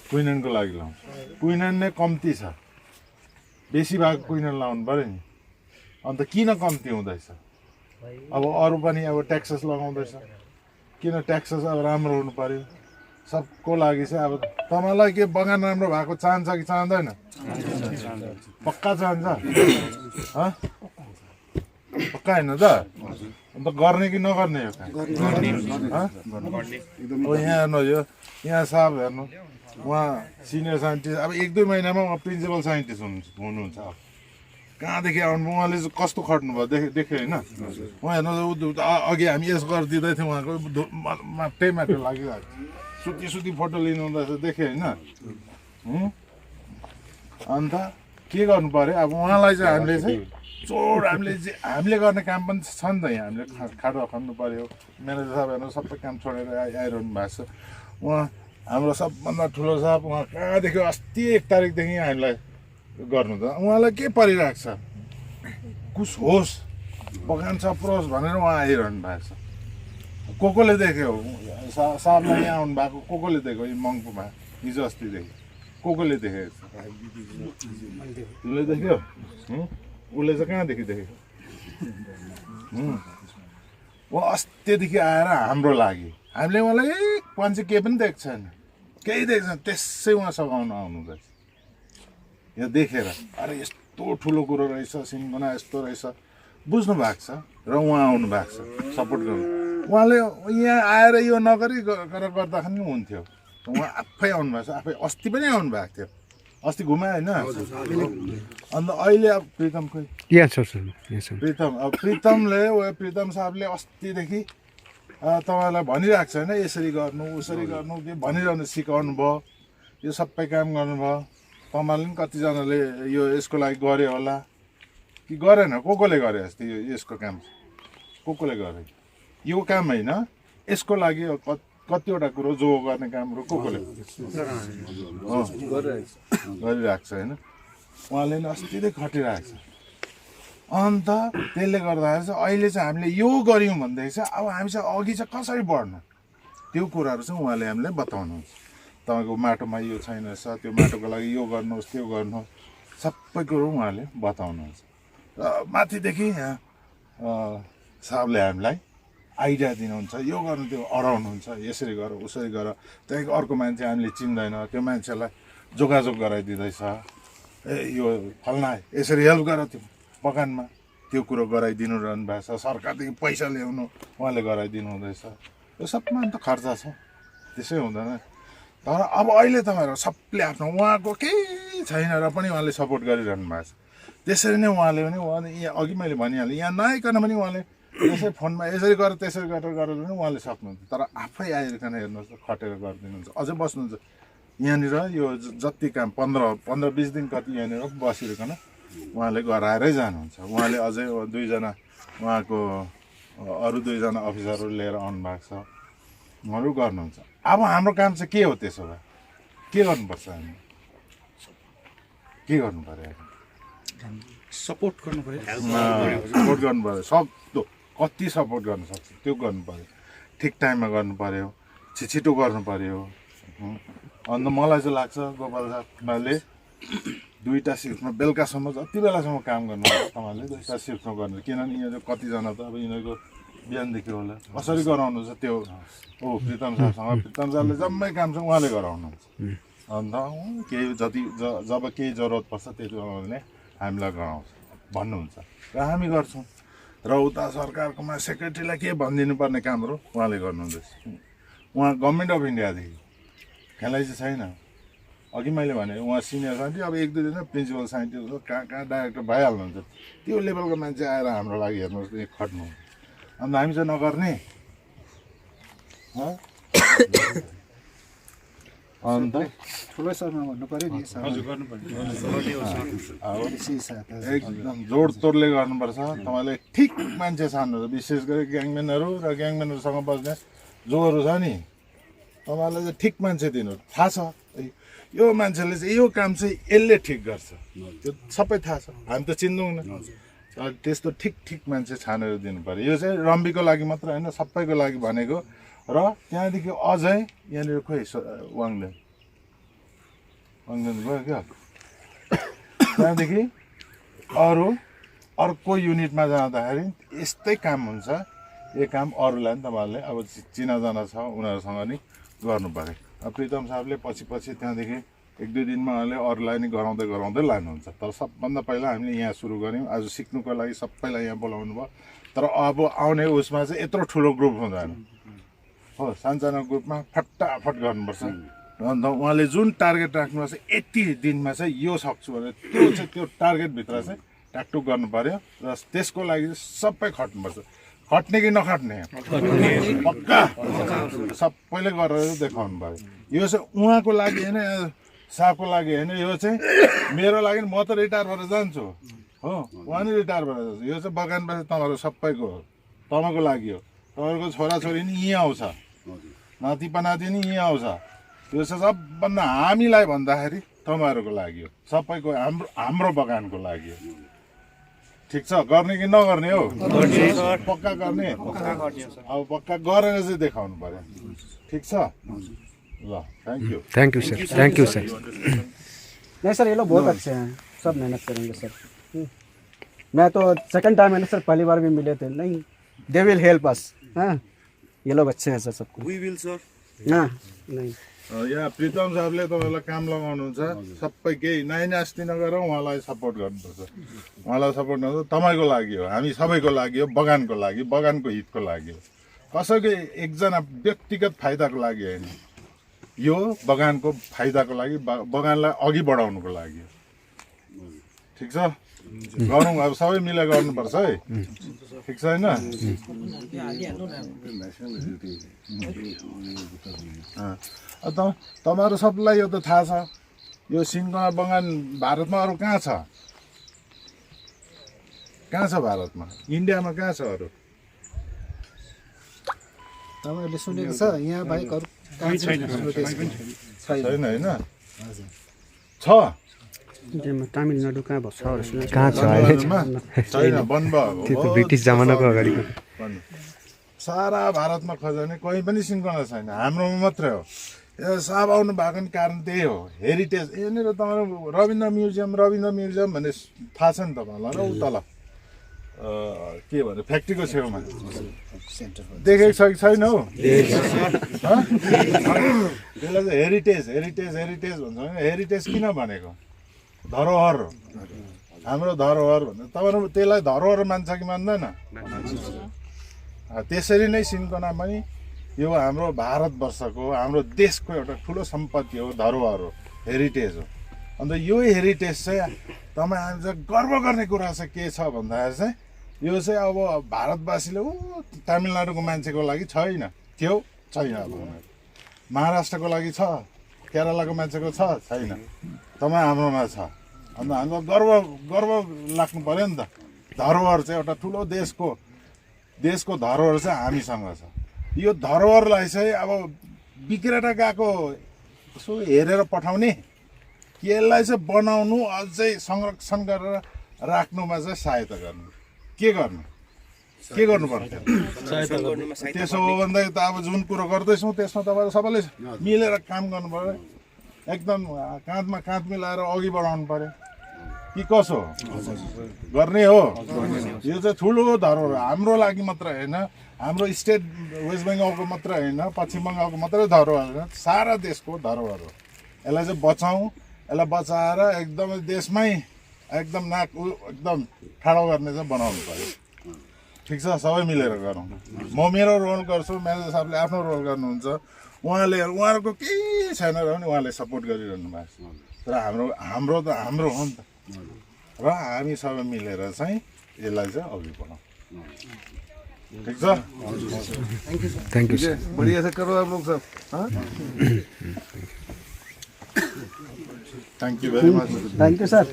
क्विनेनको लागि लाउँछ क्विनेन नै कम्ती छ बेसी भाग क्विनेन लाउनु पऱ्यो नि अन्त किन कम्ती हुँदैछ अब अरू पनि अब ट्याक्सेस लगाउँदैछ किन ट्याक्सेस अब राम्रो हुनु पर्यो सबको लागि चाहिँ अब तपाईँलाई के बगान राम्रो भएको चाहन्छ कि चाहँदैन पक्का चाहन्छ पक्का होइन त अन्त गर्ने कि नगर्ने यो काम यहाँ हेर्नु यो यहाँ साहब हेर्नु उहाँ सिनियर साइन्टिस्ट अब 1-2 महिनामा उहाँ प्रिन्सिपल साइन्टिस्ट हुनुहुन्छ अब कहाँदेखि आउनु उहाँले चाहिँ कस्तो खट्नुभयो देख्यो होइन उहाँ हेर्नु अघि हामी यस गरिदिँदै थियौँ उहाँको माटै माटो लागिरहेको सुती फोटो लिनु हुँदैछ देख्यो होइन अन्त के गर्नु पर्यो अब उहाँलाई चाहिँ हामीले चाहिँ चोड हामीले गर्ने काम पनि छ नि त यहाँ हामीले खाडो खन्नु पर्यो म्यानेजर साहब हेर्नु सबै काम छोडेर आइरहनु भएको छ उहाँ हाम्रो सबभन्दा ठुलो साहब उहाँ कहाँदेखि अस्ति 1 तारिकदेखि हामीलाई गर्नु त उहाँलाई के परिरहेको छ कुछ होस् बगान सप्रोस् भनेर उहाँ आइरहनु भएको छ कोले देख्यो साहबलाई यहाँ आउनु भएको कोले देख्यो यो मङ्पुमा हिजो अस्तिदेखि कोले देखेको छ उसले देख्यो उसले चाहिँ कहाँदेखि देखेको उहाँ अस्तिदेखि आएर हाम्रो लागि हामीले उहाँलाई मान्छे केही पनि देख्छ छैन केही देख्छ त्यसै उहाँ सघाउन आउनु रहेछ यहाँ देखेर अरे यस्तो ठुलो कुरो रहेछ सिन्कोना यस्तो रहेछ बुझ्नु भएको छ र उहाँ आउनु भएको छ सपोर्ट गर्नु उहाँले यहाँ आएर यो नगरी गरेर गर्दाखेरि पनि हुन्थ्यो उहाँ आफै आउनु भएको छ आफै अस्ति पनि आउनु भएको थियो अस्ति घुमायो होइन अन्त अहिले अब प्रितम खोइ प्रितम अब प्रितम साहबले अस्तिदेखि तपाईँलाई भनिरहेको छ होइन यसरी गर्नु उसरी गर्नु के भनिरहनु सिकाउनु भयो यो सबै काम गर्नुभयो तपाईँले पनि कतिजनाले यो यसको लागि गर्यो होला कि गरेन कोले गरे अस्ति यसको काम कोले गरे यो काम होइन यसको लागि कतिवटा कुरो जो गर्ने कामहरू कोले गरिरहेको छ होइन उहाँले पनि अस्तिदेखि खटिरहेको छ अन्त त्यसले गर्दाखेरि चाहिँ अहिले चाहिँ हामीले यो गऱ्यौँ भनेदेखि चाहिँ अब हामी चाहिँ अघि चाहिँ कसरी बढ्नु त्यो कुराहरू चाहिँ उहाँले हामीलाई बताउनुहुन्छ तपाईँको माटोमा यो छैन रहेछ त्यो माटोको लागि यो गर्नुहोस् त्यो गर्नुहोस् सबै कुरो उहाँले बताउनुहुन्छ र माथिदेखि यहाँ साहबले हामीलाई आइडिया दिनुहुन्छ यो गर्नु त्यो अराउनुहुन्छ यसरी गर उसरी गर त्यहाँदेखि अर्को मान्छे हामीले चिन्दैन त्यो मान्छेलाई जोगाजोग गराइदिँदैछ ए यो फल्ना यसरी हेल्प गर त्यो बगानमा त्यो कुरो गराइदिनु रहनु भएको छ सरकारदेखि पैसा ल्याउनु उहाँले गराइदिनु हुँदैछ यो सबमा त खर्च छ त्यसै हुँदैन तर अब अहिले तपाईँहरू सबले आफ्नो उहाँको केही छैन र पनि उहाँले सपोर्ट गरिरहनु भएको छ त्यसरी नै उहाँले पनि यहाँ अघि मैले भनिहालेँ यहाँ नआइकन पनि उहाँले यसै फोनमा यसरी गरेर त्यसरी गरेर पनि उहाँले सक्नुहुन्छ तर आफै आइकन हेर्नुहोस् खटेर गरिदिनुहुन्छ अझै बस्नुहुन्छ यहाँनिर यो जति काम 15-20 दिन कति यहाँनिर बसिरकन उहाँले गराएरै जानुहुन्छ उहाँले अझै 2 जना उहाँको अरू 2 जना अफिसरहरू लिएर आउनु भएको छ उहाँहरू गर्नुहुन्छ अब हाम्रो काम चाहिँ के हो त्यसो भए के गर्नुपर्छ हामी के गर्नु पर्यो सपोर्ट गर्नु पर्यो सपोर्ट गर्नु पर्यो सक्दो कति सपोर्ट गर्न सक्छ त्यो गर्नु पर्यो ठिक टाइममा गर्नु पर्यो छिटो गर्नु पर्यो अन्त मलाई चाहिँ लाग्छ गोपाल साहबले 2टा सिफ्टमा बेलुकासम्म जति बेलासम्म काम गर्नु तपाईँले 2टा सिफ्टमा गर्नु किनभने यिनीहरू कतिजना त अब यिनीहरूको बिहानदेखि होला कसरी गराउनुहुन्छ त्यो प्रितम साहबसँग प्रितम साहबले जम्मै काम चाहिँ उहाँले गराउनुहुन्छ अन्त केही जब केही जरुरत पर्छ त्यति बेला भने हामीलाई गराउँछ भन्नुहुन्छ र हामी गर्छौँ र उता सरकारकोमा सेक्रेटरीलाई के भनिदिनु पर्ने कामहरू उहाँले गर्नुहुँदैछ उहाँ गभर्मेन्ट अफ इन्डियादेखि खेलाइ चाहिँ छैन अघि मैले भने उहाँ सिनियर साइन्टिस्ट अब 1-2 दिन प्रिन्सिपल साइन्टिस्ट कहाँ डाइरेक्टर भइहाल्नुहुन्छ त्यो लेभलको मान्छे आएर हाम्रो लागि हेर्नुहोस् खट्नु अन्त हामी चाहिँ नगर्ने अन्त ठुलो सरमा भन्नु पर्यो नि एकदम जोडतोडले गर्नुपर्छ तपाईँले ठिक मान्छे छान्नुहुन्छ विशेष गरी ग्याङम्यानहरू र ग्याङम्यानहरूसँग बस्ने जोहरू छ नि तपाईँलाई चाहिँ ठिक मान्छे दिनु थाहा छ यो मान्छेले चाहिँ यो काम चाहिँ यसले ठिक गर्छ त्यो सबै थाहा छ हामी त चिन्दैनौँ त्यस्तो ठिक मान्छे छानेर दिनु पर्यो यो चाहिँ रम्बीको लागि मात्र होइन सबैको लागि भनेको र त्यहाँदेखि अझै यहाँनिर खोइ वाङदेन भयो क्या त्यहाँदेखि अर्को युनिटमा जाँदाखेरि यस्तै काम हुन्छ यो काम अरूलाई पनि तपाईँहरूले अब चिनाजाना छ उनीहरूसँग नि गर्नु पऱ्यो अब प्रितम साहबले पछि त्यहाँदेखि 1-2 दिनमा उहाँले अरूलाई नि गराउँदै लानुहुन्छ तर सबभन्दा पहिला हामीले यहाँ सुरु गऱ्यौँ आज सिक्नुको लागि सबैलाई यहाँ बोलाउनु भयो तर अब आउने उसमा चाहिँ यत्रो ठुलो ग्रुप हुँदैन हो सानसानो ग्रुपमा फटाफट गर्नुपर्छ अन्त उहाँले जुन टार्गेट राख्नुपर्छ यति दिनमा चाहिँ यो सक्छु भने त्यो टार्गेटभित्र चाहिँ टाकटुक गर्नु पर्यो र त्यसको लागि सबै खट्नुपर्छ खट्ने कि नखट्ने पक्का सबैले गरेर देखाउनु पर्यो यो चाहिँ उहाँको लागि होइन साहबको लागि होइन यो चाहिँ मेरो लागि म त रिटायर भएर जान्छु हो उहाँ नि रिटायर भएर जान्छ यो चाहिँ बगानबाट तपाईँहरू सबैको हो तपाईँको लागि हो तपाईँहरूको छोराछोरी नि यहीँ आउँछ नातिपनाति नि यहीँ आउँछ यो चाहिँ सबभन्दा हामीलाई भन्दाखेरि तपाईँहरूको लागि हो सबैको हाम्रो बगानको लागि हो ठिक छ गर्ने कि नगर्ने हो पक्का गर्ने अब पक्का गरेर चाहिँ देखाउनु पर्यो ठिक छ ल थैंक यू सर नहीं सर ये लोग बहुत अच्छे हैं सब मेहनत करेंगे सर मैं तो सेकंड टाइम है ना सर पहली बार भी मिले थे नहीं दे विल हेल्प अस हाँ ये लोग अच्छे हैं सर सबको वी विल सर हाँ नहीं यहाँ प्रितम साहबले तपाईँलाई काम लगाउनुहुन्छ सबै केही नाइनास्ती नगरेर उहाँलाई सपोर्ट गर्नुपर्छ उहाँलाई सपोर्ट गर्नु तपाईँको लागि हो हामी सबैको लागि हो बगानको लागि बगानको हितको लागि हो कसैको एकजना व्यक्तिगत फाइदाको लागि होइन यो बगानको फाइदाको लागि बगानलाई अघि बढाउनुको लागि हो ठिक छ गरौँ अब सबै मिलेर गर्नुपर्छ है ठिक छ होइन तपाईँहरू सबलाई यो त थाहा छ यो सिन्कोना बगान भारतमा अरू कहाँ छ भारतमा इन्डियामा कहाँ छ अरू तपाईँहरूले सुनेको छ यहाँ बाहेक अरू छैन होइन छ तमिलनाडु कहाँ भएको छ कहाँ छ छैन बन्द भयो त्यो त ब्रिटिस जमानाको अगाडिको सारा भारतमा खोज्यो भने कोही पनि सिन्कोना छैन हाम्रोमा मात्रै हो साहब आउनु भएको कारण त्यही हो हेरिटेज यहाँनिर तपाईँहरू रविन्द्र म्युजियम भन्ने थाहा छ नि तपाईँहरूलाई र उतल के भन्नु फ्याक्ट्रीको छेउमा देखेको छ कि छैन हौ त्यसलाई चाहिँ हेरिटेज भन्छ हेरिटेज किन भनेको धरोहर हाम्रो धरोहर भन्दा तपाईँहरू त्यसलाई धरोहर मान्छ कि मान्दैन त्यसरी नै सिन्कोना पनि यो हाम्रो भारतवर्षको हाम्रो देशको एउटा ठुलो सम्पत्ति हो धरोहर हो हेरिटेज हो अन्त यो हेरिटेज चाहिँ तपाईँ हामी चाहिँ गर्व गर्ने कुरा चाहिँ के छ भन्दाखेरि चाहिँ यो चाहिँ अब भारतवासीले तमिलनाडुको मान्छेको लागि छैन छैन अब महाराष्ट्रको लागि छ केरलाको मान्छेको छैन तपाईँ हाम्रोमा छ अन्त हामीलाई गर्व लाग्नु पऱ्यो नि त धरोहर चाहिँ एउटा ठुलो देशको धरोहर चाहिँ हामीसँग छ यो धरोहरलाई चाहिँ अब बिग्रेर गएको यसो हेरेर पठाउने यसलाई चाहिँ बनाउनु अझै संरक्षण गरेर राख्नुमा चाहिँ सहायता गर्नु के गर्नु पर्छ त्यसो हो भन्दा त अब जुन कुरो गर्दैछौँ त्यसमा तपाईँहरू सबैले मिलेर काम गर्नु पर्यो एकदम काँधमा काँध मिलाएर अघि बढाउनु पर्यो कि कसो गर्ने हो यो चाहिँ ठुलो धरोहर हाम्रो लागि मात्र होइन हाम्रो स्टेट वेस्ट बेङ्गलको मात्र होइन पश्चिम बङ्गालको मात्रै धरोहर होइन सारा देशको धरोहर हो यसलाई चाहिँ बचाउँ, यसलाई बचाएर एकदमै देशमै एकदम नाक एकदम ठाडो गर्ने चाहिँ बनाउनु पर्यो। ठिक छ, सबै मिलेर गरौँ। म मेरो रोल गर्छु, म्यानेजर साहबले आफ्नो रोल गर्नुहुन्छ, उहाँहरूको केही छैन र पनि उहाँले सपोर्ट गरिरहनु भएको छ। तर हाम्रो त हाम्रो हो नि त, र हामी सबै मिलेर चाहिँ यसलाई चाहिँ अघि बढाउँ। ठीक छ, थैंक यू सर। बढ़िया से करो आप लोग सब। हाँ thank you very much. Thank you sir.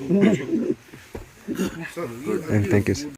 Thank you sir.